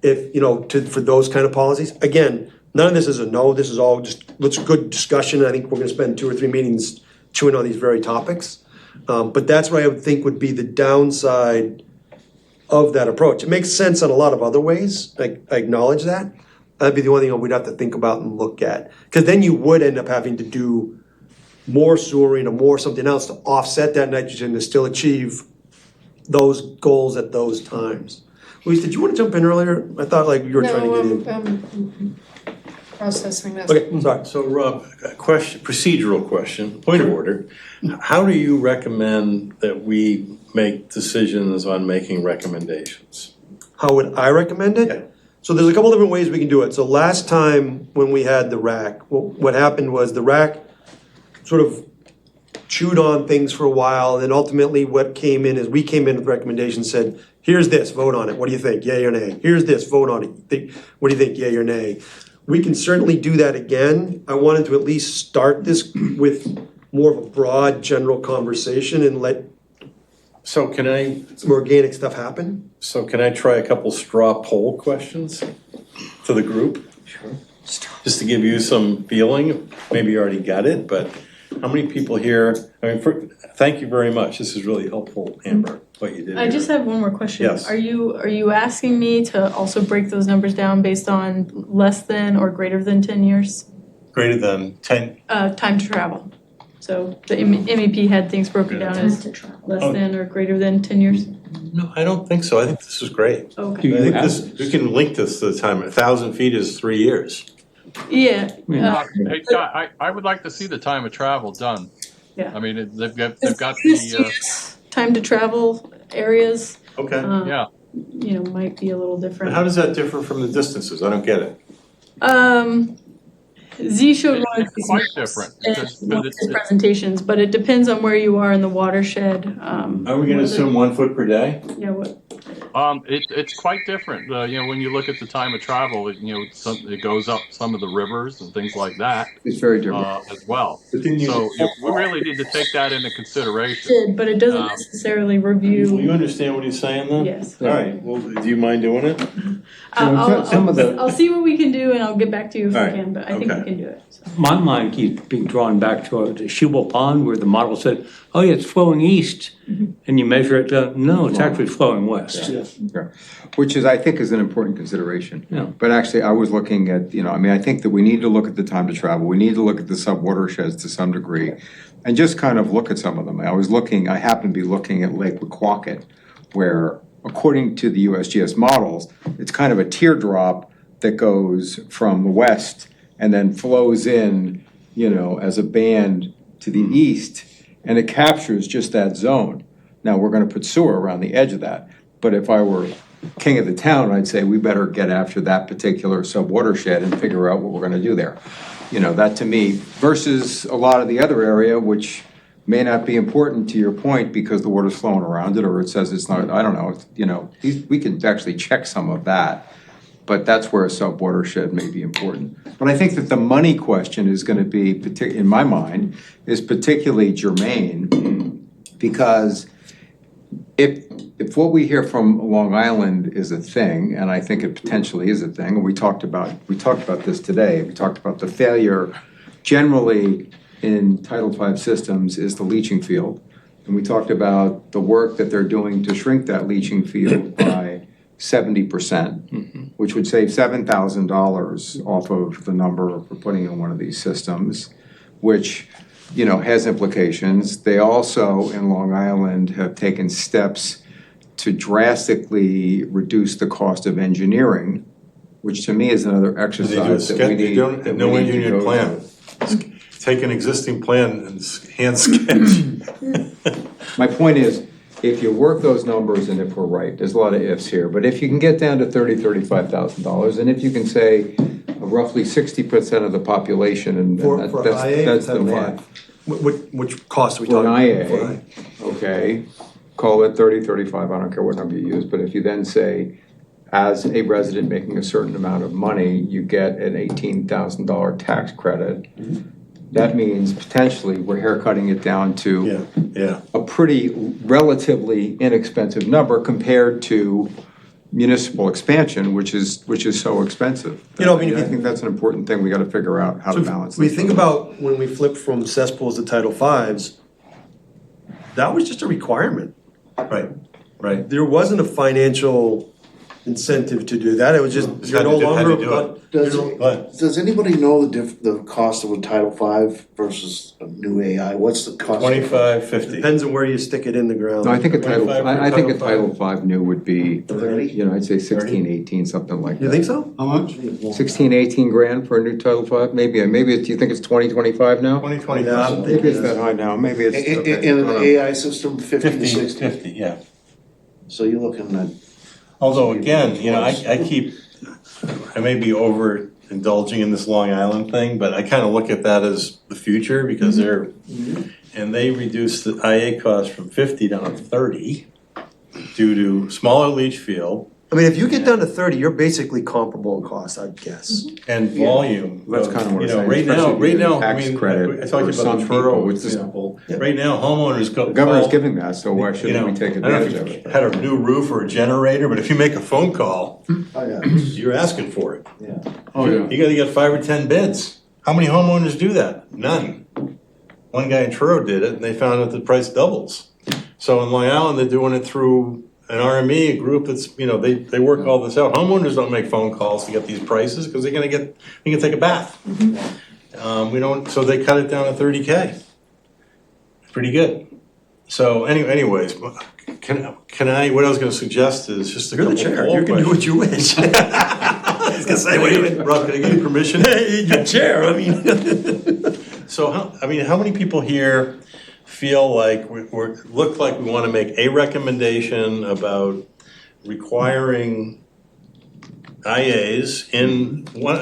if, for those kind of policies. Again, none of this is a no, this is all just, it's good discussion. I think we're gonna spend 2 or 3 meetings chewing on these very topics. But that's what I would think would be the downside of that approach. It makes sense in a lot of other ways, I acknowledge that. That'd be the only thing we'd have to think about and look at. Because then you would end up having to do more sewering or more something else to offset that nitrogen to still achieve those goals at those times. Louise, did you want to jump in earlier? I thought like you were trying to get in. Processing this. Okay, sorry. So Rob, a question, procedural question, point of order. How do you recommend that we make decisions on making recommendations? How would I recommend it? Yeah. So there's a couple different ways we can do it. So last time when we had the RAC, what happened was the RAC sort of chewed on things for a while, and then ultimately what came in is we came in with recommendations, said, here's this, vote on it. What do you think? Yay or nay? Here's this, vote on it. What do you think? Yay or nay? We can certainly do that again. I wanted to at least start this with more of a broad general conversation and let So can I, some organic stuff happen. can I try a couple straw poll questions to the group? Sure. Just to give you some feeling, maybe you already got it, but how many people here, thank you very much. This is really helpful, Amber, what you did I here. just have one more question. Yes. Are you asking me to also break those numbers down based on less than or greater than 10 years? Greater than 10, Time to travel. So the MEP had things broken down as less than or greater than 10 years? no, I don't think so. I think this is great. Okay. I think this, we can link this to the time, 1,000 feet is 3 years. Yeah. Hey, Scott, I would like to see the time of travel done. Yeah. I mean, they've got This the, year's time to travel areas, Okay. yeah. Might be a little And different. how does that differ from the distances? I don't get it. Z showed one of It's quite different, because one of it's- his presentations, but it depends on where you are in the watershed. Are we gonna assume 1 foot per day? Yeah, what? It's quite different. When you look at the time of travel, it goes up some of the rivers and things like that It's very different. as well. But then you- So we really need to take that into consideration. Did, but it doesn't necessarily Will review. you understand what he's saying then? Yes. All right, well, do you mind doing it? I'll see what we can do and I'll get back to you if All I right, can, but I think okay. we can do it. So. My mind keeps being drawn back to the Shubal Pond where the model said, oh yeah, it's flowing east. And you measure it, no, it's actually flowing west. Which is, I think, is an important consideration. Yeah. But actually, I was looking at, I think that we need to look at the time to travel. We need to look at the sub-watersheds to some degree and just kind of look at some of them. I happened to be looking at Lake Wequawket, where according to the USGS models, it's kind of a teardrop that goes from the west and then flows in, as a band to the east, and it captures just that zone. Now, we're gonna put sewer around the edge of that, but if I were king of the town, I'd say we better get after that particular sub-watershed and figure out what we're gonna do there. That to me, versus a lot of the other area, which may not be important to your point because the water's flowing around it, or it says it's not, I don't know, we can actually check some of that. but that's where a sub-watershed may be important. But I think that the money question is gonna be, in my mind, is particularly germane, because if what we hear from Long Island is a thing, and I think it potentially is a thing, and we talked about this today, we talked about the failure generally in Title V systems is the leaching field. And we talked about the work that they're doing to shrink that leaching field by 70%, which would save $7,000 off of the number for putting in one of these systems, which, you know, has implications. They also, in Long Island, have taken steps to drastically reduce the cost of engineering, which to me is another exercise that we need. They don't, no engineered plan. Take an existing plan and hand sketch. My point is, if you work those numbers, and if we're right, there's a lot of ifs here, but if you can get down to $35,000, and if you can say roughly 60% of the population, and For IA, that's the Title math. V. Which cost are we For talking an about? IA, okay, call it 30, 35, I don't care what number you use, but if you then say, as a resident making a certain amount of money, you get an $18,000 tax credit, that means potentially we're haircutting it down to a pretty relatively inexpensive number compared to municipal expansion, which is so expensive. You know, I mean, I think that's an important thing we gotta figure out how to balance. We think about when we flipped from cesspools to Title Vs, that was just a requirement. Right. There wasn't a financial incentive to do that, it was just, you're no longer. Does anybody know the cost of a Title V versus a new AI? What's the cost? 25, 50. Depends on where you stick it in the ground. No, I think a Title, 25 I think a Title Title V new would be, 30? you know, I'd say 16, 18, something like that. You think so? How much? 16, 18 grand for a new Title V, maybe, do you think it's 20, 25 now? 20, Yeah, 25. Maybe it's that high now, maybe it's, okay. In I an don't know. AI system, 50 to 50, 60? 50, yeah. So you're looking at. Although again, you know, I may be overindulging in this Long Island thing, but I kind of look at that as the future because they reduced the IA cost from 50 down to 30 due to smaller leach field I mean, if you get down to 30, you're basically comparable in cost, I'd guess. and volume. That's kind of what You I'm know, saying, right now, especially I tax mean, credit I talked for about some the people, Truro which is- example. Right now, homeowners go. The governor's call, giving that, so why you shouldn't know, we take I don't know advantage if of you it? had a new roof or a generator, but if you make a phone call, Oh, yeah. you're asking for it. Oh, yeah. You gotta get 5 or 10 bids. How many homeowners do that? None. One guy in Truro did it and they found that the price doubles. So in Long Island, they're doing it through an RME, a group that's, you know, they work all this out. Homeowners don't make phone calls to get these prices because they can take a bath. So they cut it down to 30K. Pretty good. So anyways, can I, what I was gonna suggest is just a You're the couple chair, poll you can do what questions. you wish. I was gonna say, wait a minute. Rob, can I give you permission? Hey, you're chair, I mean. So how many people here feel like look like we wanna make a recommendation about requiring IAs in one,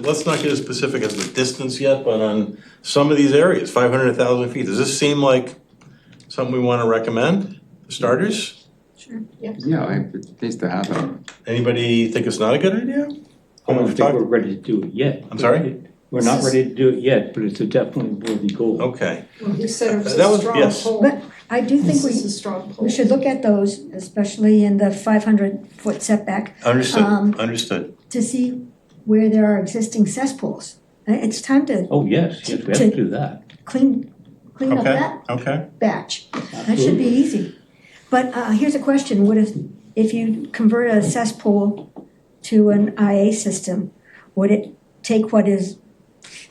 let's not get as specific as the distance yet, but on some of these areas, 500, 1,000 feet, does this seem like something we wanna recommend, for starters? Yeah, it needs to happen. Anybody think it's not a good idea? I don't think we're ready to do it yet. I'm sorry? We're not ready to do it yet, but it's a definitely worthy goal. Okay. You said it was That a was- strong yes. pull. But I do think This is a strong pull. we should look at those, especially in the 500-foot setback, Understood. to see where there are existing cesspools. It's time to Oh, yes, we have to do that. clean up Okay, that okay. batch. That should be easy. But here's a question, what if you convert a cesspool to an IA system, would it take what is,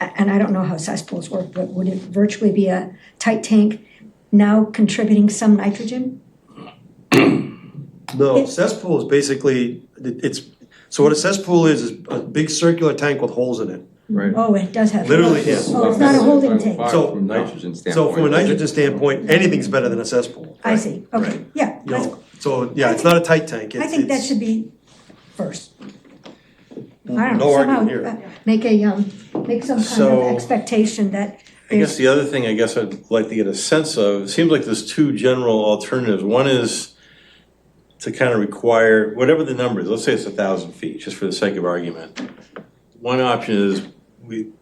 and I don't know how cesspools work, but would it virtually be a tight tank now contributing some nitrogen? No, cesspool is basically, so what a cesspool is a big circular tank with holes in it. Right. Oh, it does have. Literally, yeah. Oh, it's not a holding tank. So- From a nitrogen standpoint. So from a nitrogen standpoint, anything's better than a cesspool. I see, okay, Right. yeah, You that's, know, so, yeah, it's not a tight tank. I think that It's- should be first. I don't No know, argument somehow here. make some kind So- of expectation that I guess there's, the other thing I guess I'd like to get a sense of, it seems like there's two general alternatives. One is to kind of require, whatever the number is, let's say it's 1,000 feet, just for the sake of argument. One option is we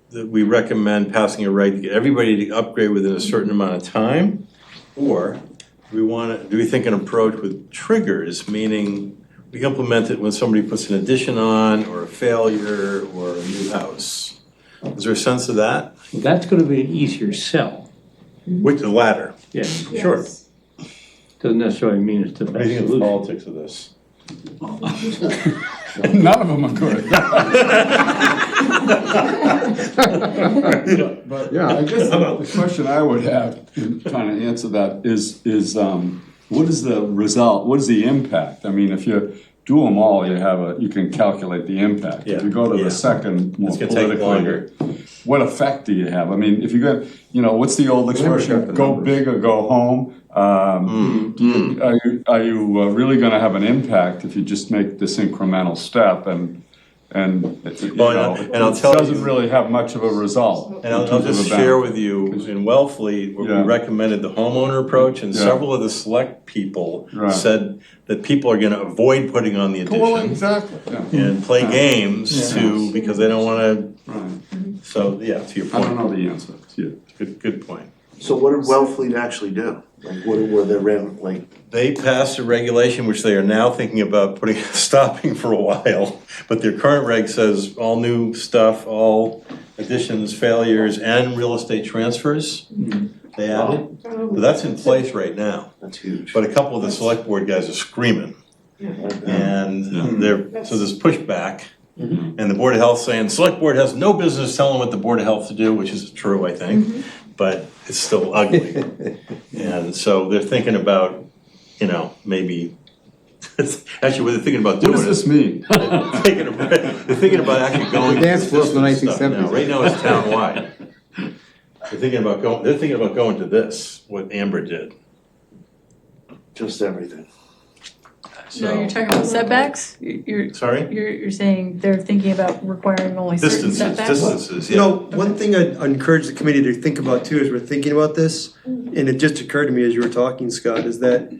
recommend passing a reg to get everybody to upgrade within a certain amount of time, or do we think an approach with triggers, meaning we implement it when somebody puts an addition on, or a failure, or a new house? Is there a sense of that? That's gonna be an easier sell. Which, the latter? Yeah, Sure. doesn't necessarily mean it's the What do best you think of the solution. politics of this? None of them are good. But yeah, I guess the question I would have in trying to answer that is what is the result? What is the impact? I mean, if you do them all, you can calculate the impact. If you go to the second, more It's gonna take longer. politically, what effect do you have? I mean, if you got, what's the old expression? Go big or go home. Are you really going to have an impact if you just make this incremental step and it doesn't really have much of a result? And I'll just share with you, in Wellfleet, we recommended the homeowner approach, and several of the select people said that people are gonna avoid putting on the addition. Well, exactly. And play games because they don't wanna, Right. so, yeah, to your I don't point. know the answer. Yeah. Good point. So what did Wellfleet actually do? Like, what were they They passed a regulation which they are now thinking about stopping for a while, but their current reg says all new stuff, all additions, failures, and real estate transfers, they added. So that's in place right now. That's huge. But a couple of the select board guys are screaming. And so there's pushback. And the Board of Health saying, select board has no business telling what the Board of Health to do, which is true, I think, but it's still ugly. And so they're thinking about, maybe, actually, what they're thinking about doing What does this mean? they're thinking about actually going. Dance floor from the to this stuff 1970s. now. Right now it's townwide. They're thinking about going to this, what Amber did. Just everything. No, So, you're talking about setbacks? sorry? You're saying they're thinking about requiring only certain setbacks? Distances, You yeah. know, one thing I'd encourage the committee to think about too, as we're thinking about this, and it just occurred to me as you were talking, Scott, is that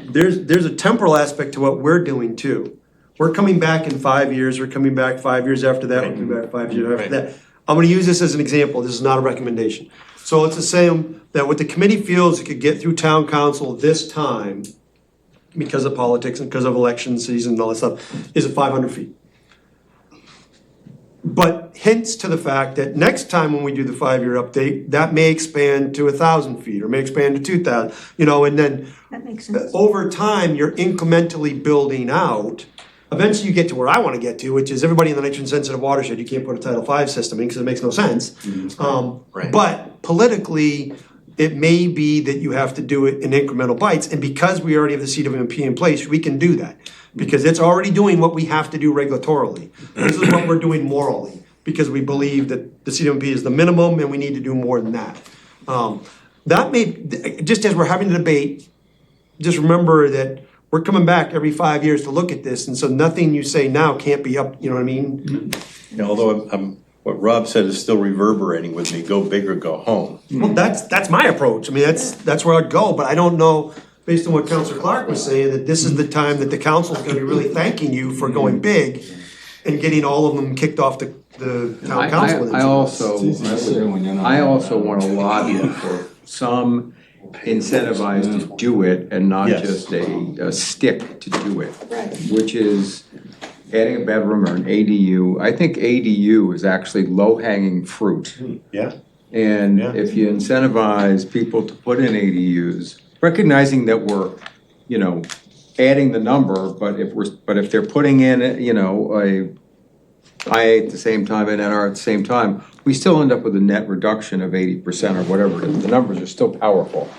there's a temporal aspect to what we're doing too. We're coming back in 5 years, we're coming back 5 years after that, we're coming back 5 years after that. I'm gonna use this as an example, this is not a recommendation. So let's assume that what the committee feels it could get through town council this time, because of politics and because of election season and all that stuff, is at 500 feet. But hints to the fact that next time when we do the 5-year update, that may expand to 1,000 feet or may expand to 2,000, and then That makes sense. over time, you're incrementally building out. Eventually you get to where I wanna get to, which is everybody in the nitrogen sensitive watershed, you can't put a Title V system in because it makes no sense. Right. But politically, it may be that you have to do it in incremental bites, and because we already have the CWMP in place, we can do that. Because it's already doing what we have to do regulatorily. This is what we're doing morally, because we believe that the CWMP is the minimum and we need to do more than that. That may, just as we're having a debate, just remember that we're coming back every 5 years to look at this, and so nothing you say now can't be up, you know what I mean? Although what Rob said is still reverberating with me, go big or go home. Well, that's my approach. I mean, that's where I'd go, but I don't know, based on what Councilor Clark was saying, that this is the time that the council's gonna be really thanking you for going big and getting all of them kicked off the town council. within 2 months. I also want to lobby for some incentivized to do it and not Yes. just a stick to do it. Which is adding a bedroom or an ADU. I think ADU is actually low-hanging fruit. Yeah? And Yeah. if you incentivize people to put in ADUs, recognizing that we're, adding the number, but if they're putting in, a IA at the same time and NR at the same time, we still end up with a net reduction of 80% or whatever it is. The numbers are still powerful.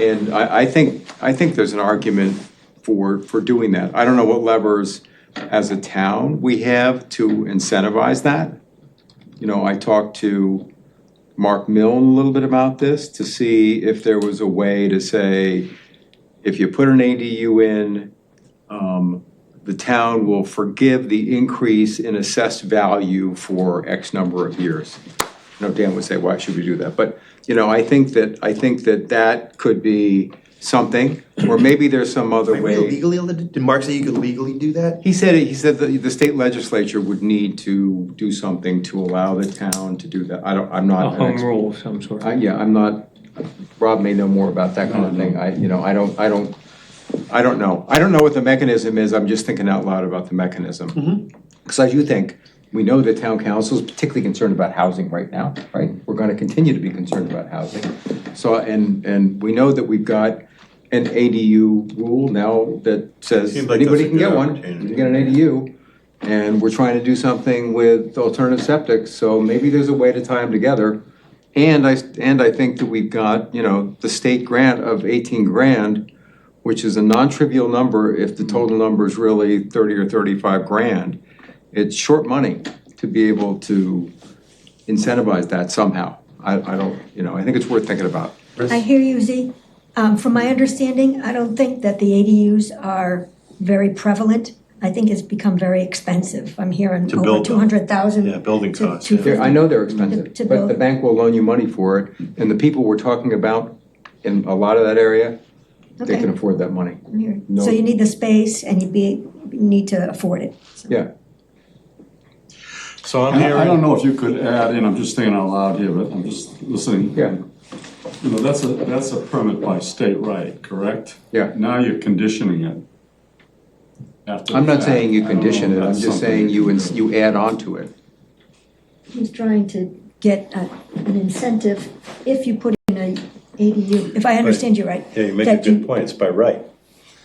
And I think there's an argument for doing that. I don't know what levers as a town we have to incentivize that. I talked to Mark Milne a little bit about this to see if there was a way to say, if you put an ADU in, the town will forgive the increase in assessed value for X number of years. Dan would say, why should we do that? But, I think that could be something, or maybe there's some other Are we way. legally able to, did Mark say you could legally do that? He said the state legislature would need to do something to allow the town to do that. I'm not A an home expert. rule of some sort. Yeah, I'm not, Rob may know more about that kind of thing. I don't know. I don't know what the mechanism is. I'm just thinking out loud about the mechanism. Because I do think, we know the town council is particularly concerned about housing right now, right? We're gonna continue to be concerned about housing. So, and we know that we've got an ADU rule now that says Seems like that's anybody a can good get one, opportunity. you can get an ADU. And we're trying to do something with alternative septic, so maybe there's a way to tie them together. And I think that we've got, the state grant of 18 grand, which is a non-trivial number if the total number is really 30 or 35 grand. It's short money to be able to incentivize that somehow. I don't, I think it's worth thinking about. I hear you, Z. From my understanding, I don't think that the ADUs are very prevalent. I think it's become very expensive. I'm hearing To over build them. 200,000. Yeah, building to costs, 250. I know they're expensive, To but the build. bank will loan you money for it. And the people we're talking about in a lot of that area, they Okay. can afford that money. I'm hearing. No. So you need the space and you need to afford it. So- Yeah. So I'm And hearing. I don't know if you could add in, I'm just thinking out loud here, but I'm just listening. Yeah. That's a permit by state right, correct? Yeah. Now you're conditioning it. After the I'm not fact. saying you I don't know condition if it, I'm that's just something saying you add on to it. He's trying to get an incentive if you put in a ADU, if I understand you right. Yeah, you make a that good point, it's by right.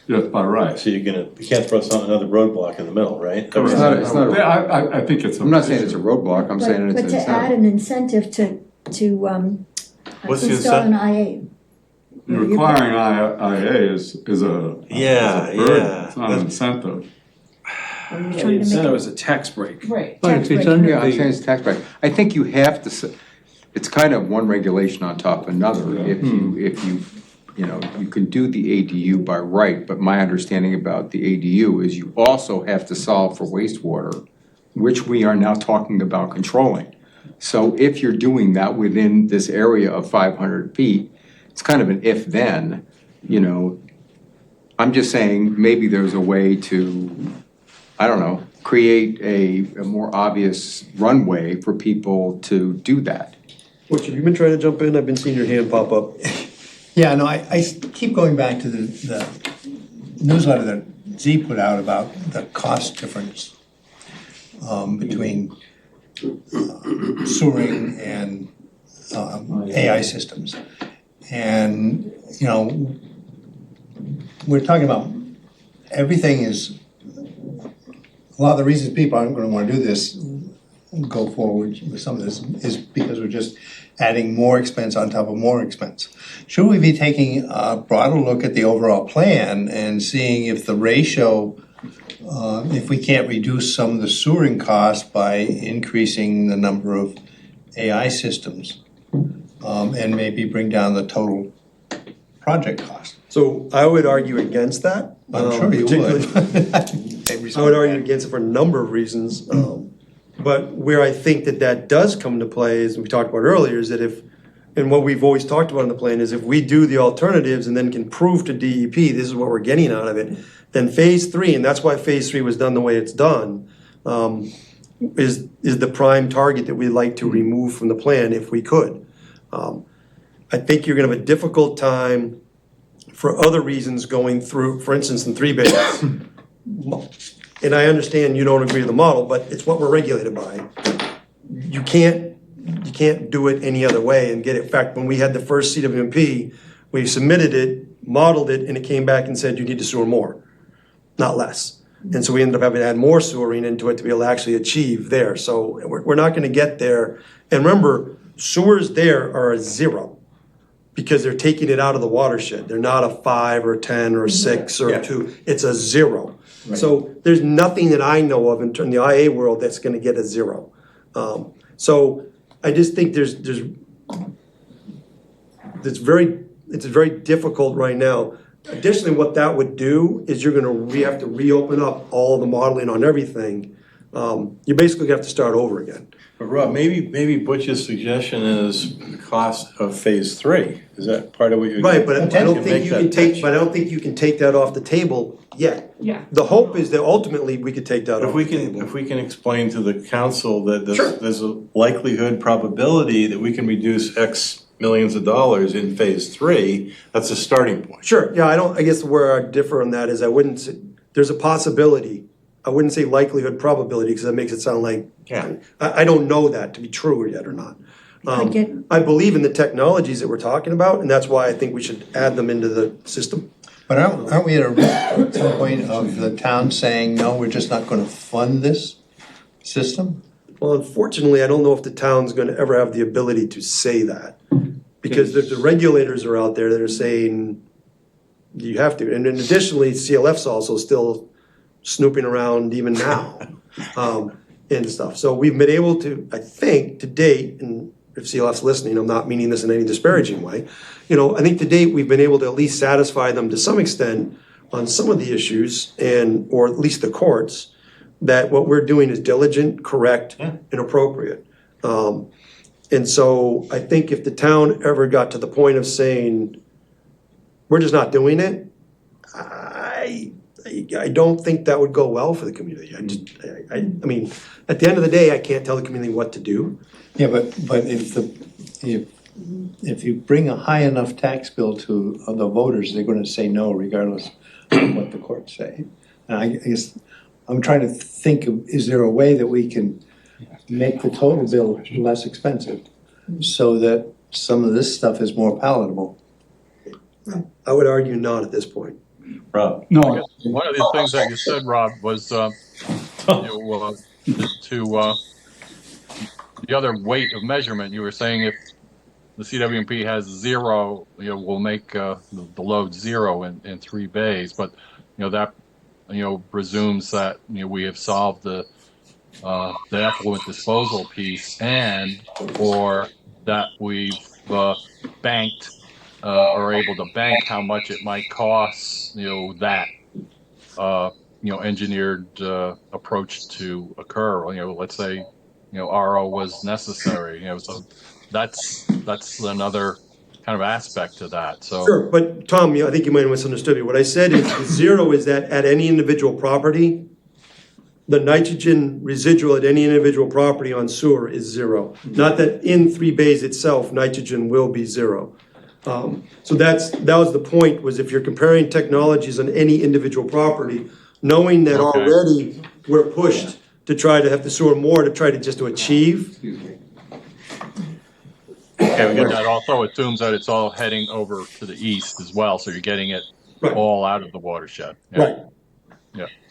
Yes, by right. So you can't throw another roadblock in the middle, right? It's not a- Yeah, I think it's. I'm not saying it's a roadblock, I'm saying it's But an to add incentive. an incentive to What's the install an IA. Requiring IA is a. Yeah, is a burden. yeah. It's not an incentive. Or you're The trying to make incentive it. is a tax break. Right. But Tax if it's break. under Yeah, I'm the, saying it's tax break. I think you have to, it's kind of one regulation on top of another. If you you can do the ADU by right, but my understanding about the ADU is you also have to solve for wastewater, which we are now talking about controlling. So if you're doing that within this area of 500 feet, it's kind of an if-then, I'm just saying maybe there's a way to, I don't know, create a more obvious runway for people to do that. Butch, have you been trying to jump in? I've been seeing your hand pop up. Yeah, no, I keep going back to the newsletter that Z put out about the cost difference between sewering and AI systems. And, we're talking about, everything is, a lot of the reasons people aren't gonna wanna do this, go forward with some of this, is because we're just adding more expense on top of more expense. Should we be taking a broader look at the overall plan and seeing if the ratio, if we can't reduce some of the sewering costs by increasing the number of AI systems, and maybe bring down the total project cost? So I would argue against that. I'm sure you particularly- would. I would argue against it for a number of reasons. But where I think that does come into play, as we talked about earlier, is that and what we've always talked about in the plan is if we do the alternatives and then can prove to DEP this is what we're getting out of it, then phase 3, and that's why phase 3 was done the way it's done, is the prime target that we'd like to remove from the plan if we could. I think you're gonna have a difficult time for other reasons going through, for instance, in 3 bays. And I understand you don't agree with the model, but it's what we're regulated by. You can't do it any other way and get it. In fact, when we had the first CWMP, we submitted it, modeled it, and it came back and said you need to sewer more, not less. And so we ended up having to add more sewering into it to be able to actually achieve there. So we're not gonna get there. And remember, sewers there are a 0 because they're taking it out of the watershed. They're not a 5 or 10 or 6 or 2. It's a 0. So there's nothing that I know of in the IA world that's gonna get a 0. So I just think it's very difficult right now. Additionally, what that would do is we have to reopen up all the modeling on everything You basically have to start over again. But Rob, maybe Butch's suggestion is the cost of phase 3. Is that part of what you're? Right, but I don't Make think you that can take, pitch. but I don't think you can take that off the table yet. Yeah. The hope is that ultimately we could take that off the table. If we can explain to the council that Sure. there's a likelihood, probability that we can reduce X millions of dollars in phase 3, that's a starting point. Sure, yeah, I guess where I differ on that is I wouldn't say, there's a possibility. I wouldn't say likelihood, probability, because that makes it sound like, Yeah. I don't know that to be true yet or not. Could get- I believe in the technologies that we're talking about, and that's why I think we should add them into the system. But aren't we at some point of the town saying, no, we're just not gonna fund this system? Well, unfortunately, I don't know if the town's gonna ever have the ability to say that. Because the regulators are out there that are saying, you have to. And then additionally, CLF's also still snooping around even now, and stuff. So we've been able to, I think, to date, and if CLF's listening, I'm not meaning this in any disparaging way, I think to date, we've been able to at least satisfy them to some extent on some of the issues, or at least the courts, that what we're doing is diligent, correct, and appropriate. And so I think if the town ever got to the point of saying, we're just not doing it, I don't think that would go well for the community. I mean, at the end of the day, I can't tell the community what to do. Yeah, but if you bring a high enough tax bill to the voters, they're gonna say no regardless of what the courts say. And I guess, I'm trying to think of, is there a way that we can make the total bill less expensive so that some of this stuff is more palatable? I would argue not at this point. Rob? I guess one of the things that you said, Rob, was to the other weight of measurement. You were saying if the CWMP has 0, we'll make the load 0 in 3 bays, but that presumes that we have solved the effluent disposal piece, and or that we've banked are able to bank how much it might cost that engineered approach to occur. Let's say RO was necessary. So that's another kind of aspect to that. So Sure, but Tom, I think you might have misunderstood me. What I said is 0 is that at any individual property, the nitrogen residual at any individual property on sewer is 0. Not that in 3 bays itself, nitrogen will be 0. So that was the point, was if you're comparing technologies on any individual property, knowing that Okay. already we're pushed to try to have the sewer more to try to just to achieve. Okay, but that also assumes that it's all heading over to the east as well, so you're getting it Right. all out of the watershed. Yeah.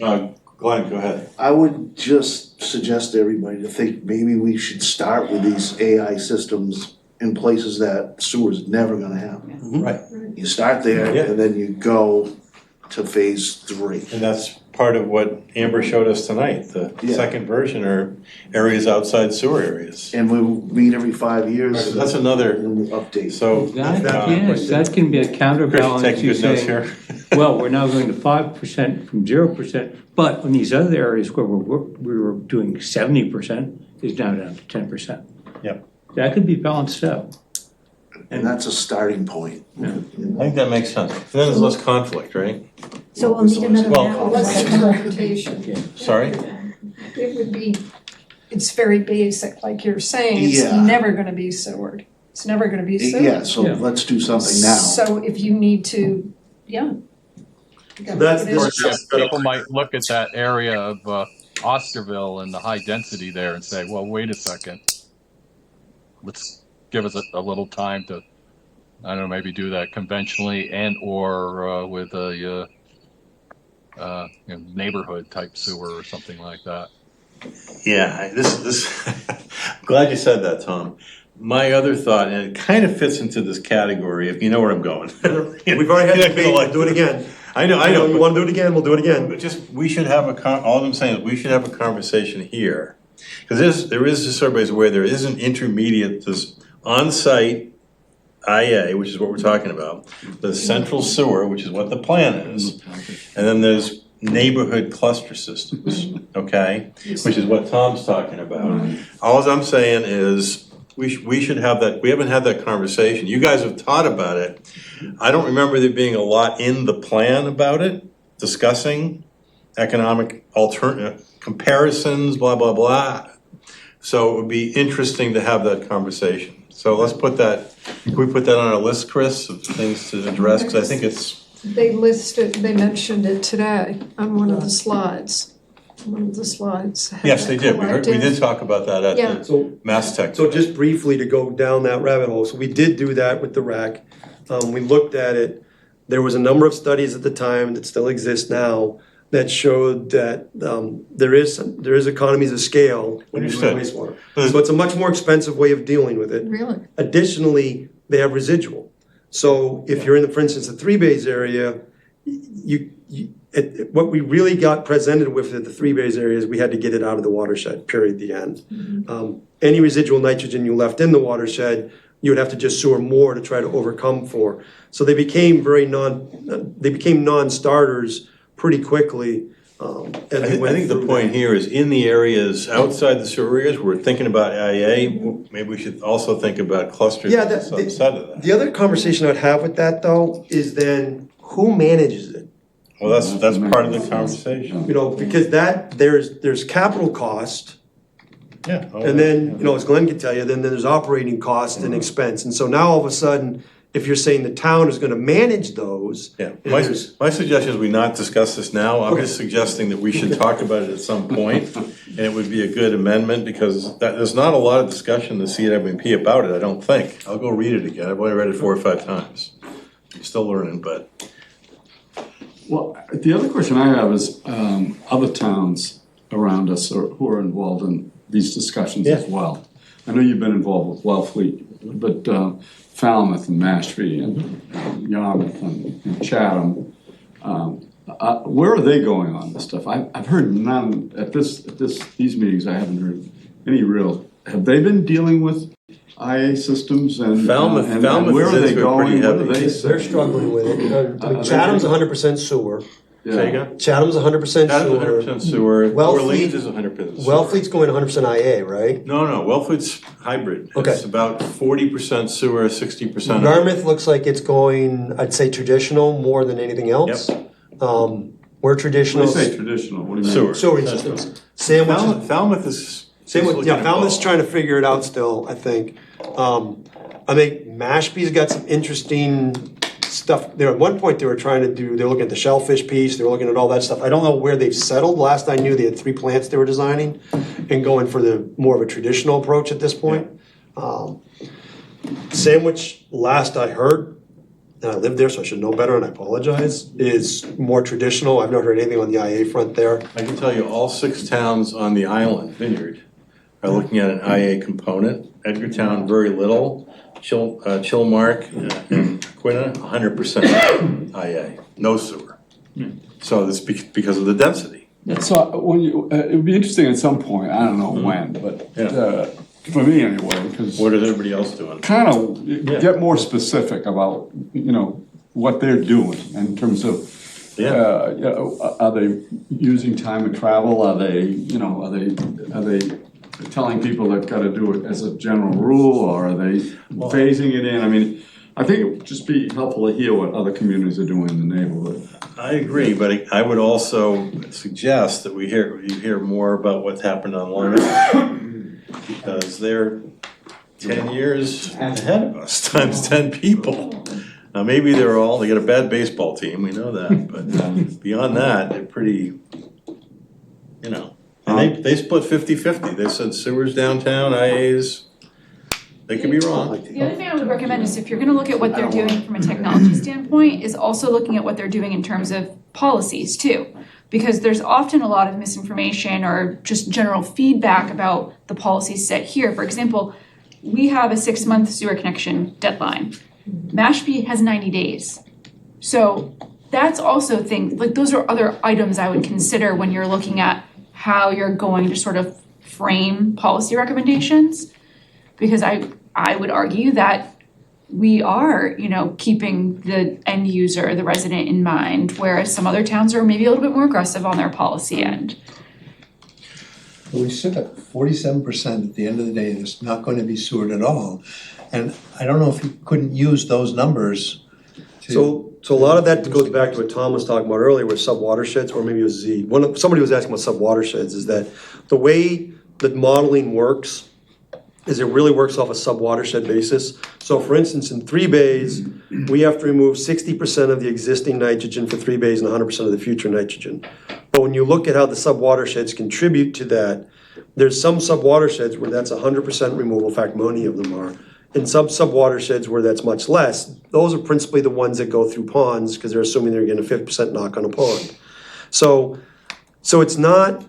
Right. Glenn, go ahead. I would just suggest to everybody to think maybe we should start with these AI systems in places that sewer's never gonna happen. Right. You start there Yeah. and then you go to phase 3. And that's part of what Amber showed us tonight, the Yeah. second version are areas outside sewer areas. And we'll meet every 5 years. That's another, And we'll update. so. Yes, that can be a Chris, counterbalance. taking You good notes say, here. well, we're now going to 5% from 0%, but on these other areas where we were doing 70% is now down to 10%. Yep. That could be balanced out. And that's a starting point. I think that makes sense. Then there's less conflict, right? So we'll need another Well- map. Less interpretation. Sorry? It would be, it's very basic, like you're saying, it's Yeah. never gonna be sewered. It's never gonna be sewered. Yeah, so Yeah. let's do something now. So if you need to, yeah. That's It is- this. People might look at that area of Osterville and the high density there and say, well, wait a second. Let's give us a little time to, I don't know, maybe do that conventionally and or with a neighborhood type sewer or something like that. Yeah, I'm glad you said that, Tom. My other thought, and it kind of fits into this category, if you know where I'm going. We've already had a debate, we'll do it again. I know. You wanna do it again, we'll do it again. But just, we should have all I'm saying is we should have a conversation here. Because there is just everybody's aware, there is an intermediate, this on-site IA, which is what we're talking about, the central sewer, which is what the plan is. And then there's neighborhood cluster systems, okay? Which is what Tom's talking about. All I'm saying is, we should have that, we haven't had that conversation. You guys have taught about it. I don't remember there being a lot in the plan about it, discussing economic comparisons, blah, blah, blah. So it would be interesting to have that conversation. So let's put that, can we put that on our list, Chris, of things to address? Because I think it's, They mentioned it today on one of the slides. One of the slides. had yes, that they did. We collective- did talk about that at Yeah. the Mass Tech. So just briefly to go down that rabbit hole, so we did do that with the RAC. We looked at it. There was a number of studies at the time that still exist now that showed that there is economies of scale when you do wastewater. So it's a much more expensive way of dealing with it. Really? Additionally, they have residual. So if you're in, for instance, the Three Bays area, what we really got presented with at the Three Bays area is we had to get it out of the watershed, period, the end. Any residual nitrogen you left in the watershed, you would have to just sewer more to try to overcome for. So they became non-starters pretty quickly. I think the point here is in the areas outside the sewer areas, we're thinking about IA, maybe we should also think about clusters Yeah, outside of that. the other conversation I'd have with that though is then who manages it? Well, that's part of the conversation. You know, because there's capital cost. Yeah. And then, you know, as Glenn could tell you, then there's operating cost and expense. And so now all of a sudden, if you're saying the town is gonna manage those. Yeah, my suggestion is we not discuss this now. I'm just suggesting that we should talk about it at some point, and it would be a good amendment, because there's not a lot of discussion in the CWP about it, I don't think. I'll go read it again. I've only read it 4 or 5 times. I'm still learning, but. Well, the other question I have is, other towns around us who are involved in these discussions as well. I know you've been involved with Wellfleet, but Falmouth and Mashpee and Yarmouth and Chatham, where are they going on this stuff? I've heard none, at these meetings, I haven't heard any real, have they been dealing with IA systems and Falmouth where are they is going? pretty What are heavy. they They're struggling with it. I mean, Chatham's 100% sewer. Say again? Chatham's 100% sewer. Chatham's 100% sewer. Wellfleet- Orleans is 100% sewer. Wellfleet's going 100% IA, right? No, Wellfleet's hybrid. Okay. It's about 40% sewer, 60%. Yarmouth looks like it's going, I'd say traditional more than anything else. We're traditional. When you say traditional, what do you mean? Sewer. Sewering systems. Sandwich. Falmouth is. Falmouth's trying to figure it out still, I think. I think Mashpee's got some interesting stuff. There, at one point they were looking at the shellfish piece, they were looking at all that stuff. I don't know where they've settled. Last I knew, they had 3 plants they were designing and going for the more of a traditional approach at this point. Sandwich, last I heard, and I lived there, so I should know better, and I apologize, is more traditional. I've never heard anything on the IA front there. I can tell you all 6 towns on the island, Vineyard, are looking at an IA component. Edgartown, very little. Chilmark and Quina, 100% IA, no sewer. So it's because of the density. So when it would be interesting at some point, I don't know when, but for me anyway, because What is everybody else doing? kind of get more specific about, what they're doing in terms of, are they using time and travel? Are they telling people they've got to do it as a general rule, or are they phasing it in? I mean, I think it would just be helpful to hear what other communities are doing in the neighborhood. I agree, but I would also suggest that you hear more about what's happened on Long Island, because they're 10 years ahead of us, times 10 people. Now, maybe they got a bad baseball team, we know that, but beyond that, they're pretty, and they split 50-50. They said sewers downtown, IAs, they could be wrong. The other thing I would recommend is if you're gonna look at what they're doing from a technology standpoint, is also looking at what they're doing in terms of policies too. Because there's often a lot of misinformation or just general feedback about the policies set here. For example, we have a 6-month sewer connection deadline. Mashpee has 90 days. So that's also those are other items I would consider when you're looking at how you're going to sort of frame policy recommendations. Because I would argue that we are, keeping the end user, the resident in mind, whereas some other towns are maybe a little bit more aggressive on their policy end. We sit at 47% at the end of the day, that's not going to be sewered at all. And I don't know if you couldn't use those numbers to. So a lot of that goes back to what Tom was talking about earlier with sub-watersheds, or maybe it was Z. Somebody was asking about sub-watersheds, is that the way that modeling works is it really works off a sub-watershed basis. So for instance, in 3 bays, we have to remove 60% of the existing nitrogen for 3 bays and 100% of the future nitrogen. But when you look at how the sub-watersheds contribute to that, there's some sub-watersheds where that's 100% removal, in fact, many of them are. And some sub-watersheds where that's much less. Those are principally the ones that go through ponds because they're assuming they're getting a 50% knock on a pond. So it's not,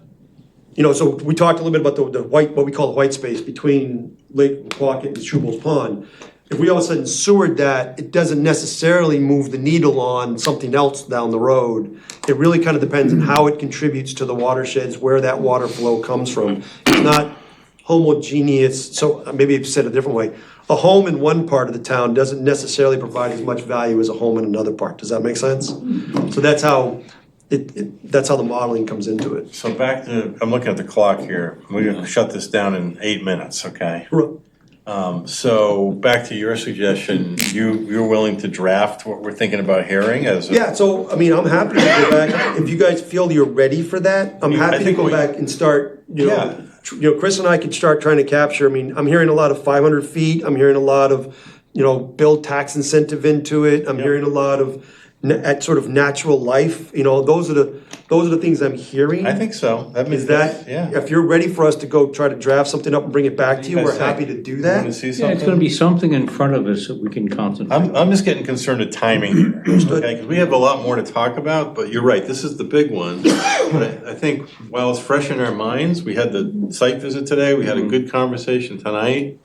so we talked a little bit about the white, what we call the white space between Lake Quacket and Strubal's Pond. If we all of a sudden sewered that, it doesn't necessarily move the needle on something else down the road. It really kind of depends on how it contributes to the watersheds, where that water flow comes from. It's not homogeneous, so maybe I've said it a different way. A home in one part of the town doesn't necessarily provide as much value as a home in another part. Does that make sense? So that's how that's how the modeling comes into it. So back to, I'm looking at the clock here. We're gonna shut this down in 8 minutes, okay? So back to your suggestion, you're willing to draft what we're thinking about hearing as a. Yeah, so, I mean, I'm happy to go back, if you guys feel you're ready for that, I'm happy to go back and start, Chris and I could start trying to capture, I mean, I'm hearing a lot of 500 feet, I'm hearing a lot of, build tax incentive into it, I'm hearing a lot of at sort of natural life, those are the things I'm hearing. I think so. That means Is that, if you're ready for us to go try to draft something up and bring it back to you, we're happy to do that. Want to see Yeah, something? it's gonna be something in front of us that we can concentrate. I'm just getting concerned with timing here, okay? Because we have a lot more to talk about, but you're right, this is the big one. But I think while it's fresh in our minds, we had the site visit today, we had a good conversation tonight.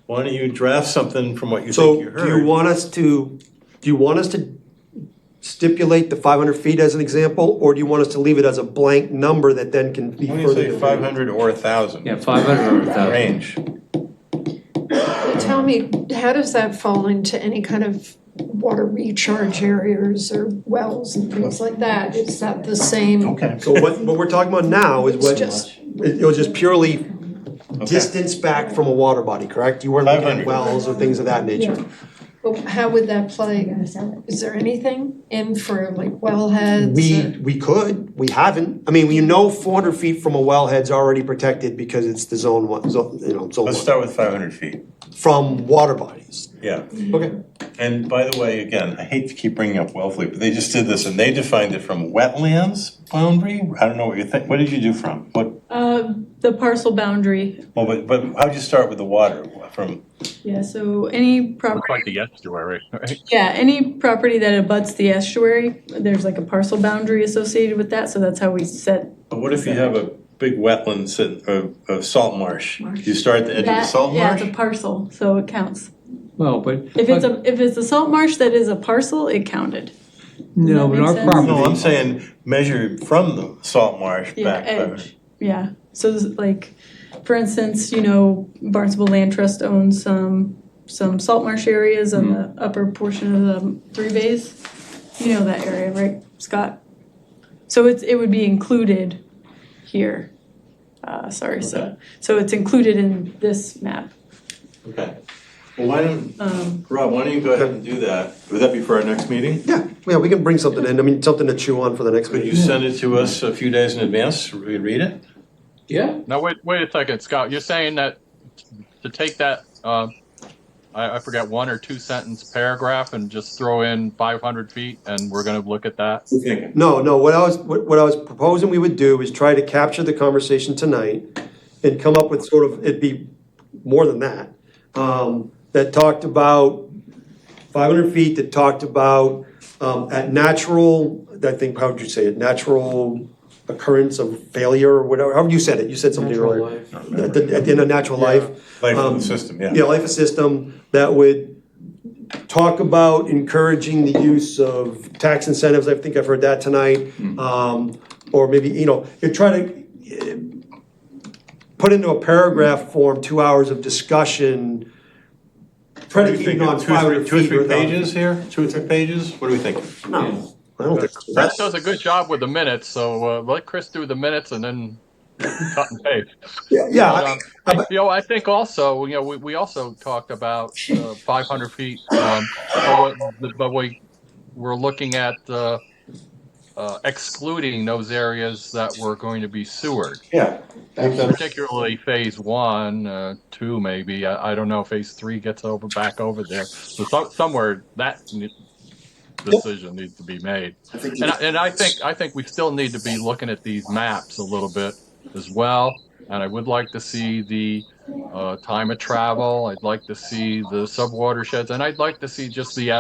Why don't you draft something from what you think you heard? So do you want us to stipulate the 500 feet as an example, or do you want us to leave it as a blank number that then can be When you further? say 500 or 1,000? Yeah, 500 or 1,000. Range. Tell me, how does that fall into any kind of water recharge areas or wells and things like that? Is that the same? Okay. So what we're talking about now is It's just- it was just purely distance back from a water body, correct? You weren't looking at 500. wells or things of that nature. Well, how would that play? Is there anything in for like wellheads? We could, we haven't. I mean, 400 feet from a wellhead's already protected because it's the zone one, zone Let's one. start with 500 feet. From water bodies. Yeah. Okay. And by the way, again, I hate to keep bringing up Wellfleet, but they just did this and they defined it from wetlands boundary. I don't know what you think. What did you do from? What? The parcel boundary, Well, but how'd you start with the water? From? yeah, so any Looks property, like the estuary, right? yeah, any property that abuts the estuary, there's like a parcel boundary associated with that, so that's how we set. But what if you have a big wetland, a salt marsh? You start at the edge of the That, salt yeah, marsh? it's a parcel, so it counts. Well, but. If it's a salt marsh that is a parcel, it counted. No, that but make our sense? property. No, I'm saying measure from the salt marsh Yeah, back. edge, yeah, so this is like, for instance, Barnstable Land Trust owns some salt marsh areas on the upper portion of the 3 bays. You know that area, right, Scott? So it would be included here. So it's included in this map. Okay. Well, why don't, Rob, why don't you go ahead and do that? Would that be for our next meeting? Yeah, we can bring something in. I mean, something to chew on for the next Could you meeting. send it to us a few days in advance so we read it? Yeah. Now, wait a second, Scott, you're saying that to take that, I forget, 1 or 2 sentence paragraph and just throw in 500 feet and we're gonna look at that? No, what I was proposing we would do is try to capture the conversation tonight and come up with it'd be more than that. That talked about 500 feet, that talked about at natural, I think, how would you say it, natural occurrence of failure or whatever, however you said it, you said something earlier. At the end of natural life. Life of the system, yeah. Yeah, life of system that would talk about encouraging the use of tax incentives, I think I've heard that tonight. Or maybe, you try to put into a paragraph form 2 hours of discussion predicated on 500 Two or feet three or the- pages here? 2 or 3 pages? What are we thinking? No, I don't think so. Chris does a good job with the minutes, so let Chris do the minutes and then cut and paste. Yeah, But, you know, I think also, you know, we also talked about 500 feet, but we're looking at excluding those areas that were going to be sewered. Yeah. Particularly phase 1, 2 maybe. I don't know, phase 3 gets back over there. So somewhere that decision needs to be made. And I think we still need to be looking at these maps a little bit as well. And I would like to see the time of travel. I'd like to see the subwatersheds, and I'd like to see just the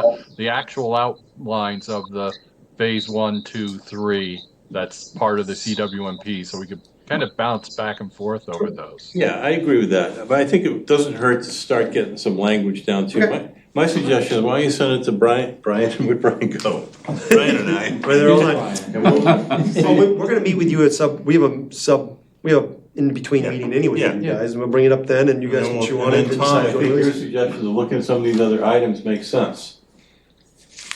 actual outlines of the phase 1, 2, 3. That's part of the CWMP, so we could kind of bounce back and forth over those. Yeah, I agree with that, but I think it doesn't hurt to start getting some language down too. My suggestion is, why don't you send it to Brian, would Brian go? Brian and I. Right there all night. Well, we're gonna meet with you at we have a in-between meeting anyway, Yeah. you guys, and we'll bring it up then, and you guys can chew on it. And then Tom, I think your suggestion of looking at some of these other items makes sense.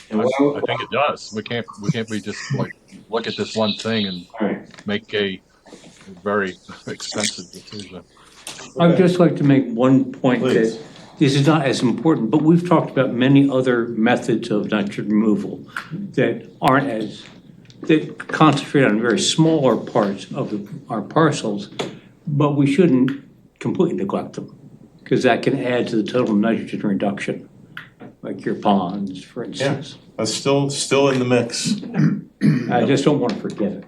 And I think it does. We can't be just like, look at this one thing and make a very expensive decision. I'd just like to make one point Please. that this is not as important, but we've talked about many other methods of nitrogen removal that that concentrate on very smaller parts of our parcels, but we shouldn't completely neglect them, because that can add to the total nitrogen reduction, like your ponds, for instance. That's still in the mix. I just don't want to forget it.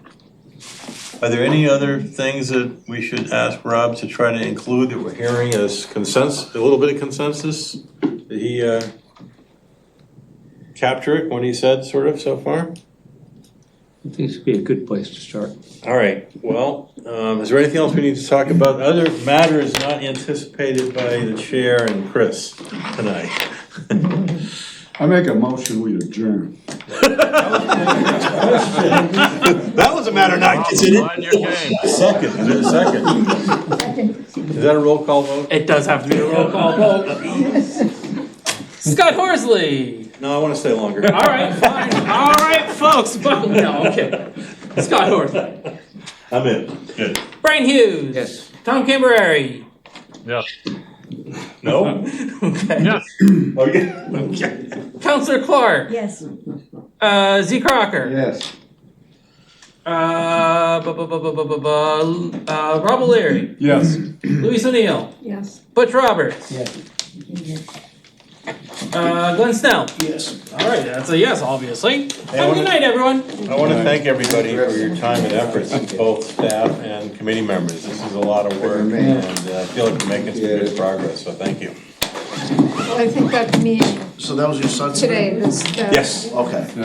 Are there any other things that we should ask Rob to try to include that we're hearing as consensus, a little bit of consensus? Did he capture it, what he said sort of so far? I think this would be a good place to start. All right, well, is there anything else we need to talk about? Other matters not anticipated by the chair and Chris tonight? I make a motion, we adjourn. That was a matter not considered. Second, is it a second? Is that a roll call vote? It does have to be a roll call vote. Scott Horsley. No, I want to stay longer. All right, fine. All right, folks. But no, okay. Scott Horsley. I'm in. Good. Brian Hughes. Yes. Tom Camberary. Yes. No? Okay. Yes. Okay. Counselor Clark. Yes. Z. Crocker. Yes. Rob O'Leary. Yes. Louis O'Neill. Yes. Butch Roberts. Yes. Glenn Snell. Yes. All right, that's a yes, obviously. I Have a wanna- good night, everyone. I want to thank everybody for your time and efforts, both staff and committee members. This is a lot of work, and I feel like we're making some good progress, so thank you. I think that meeting So that was your son? today, Yes. Okay.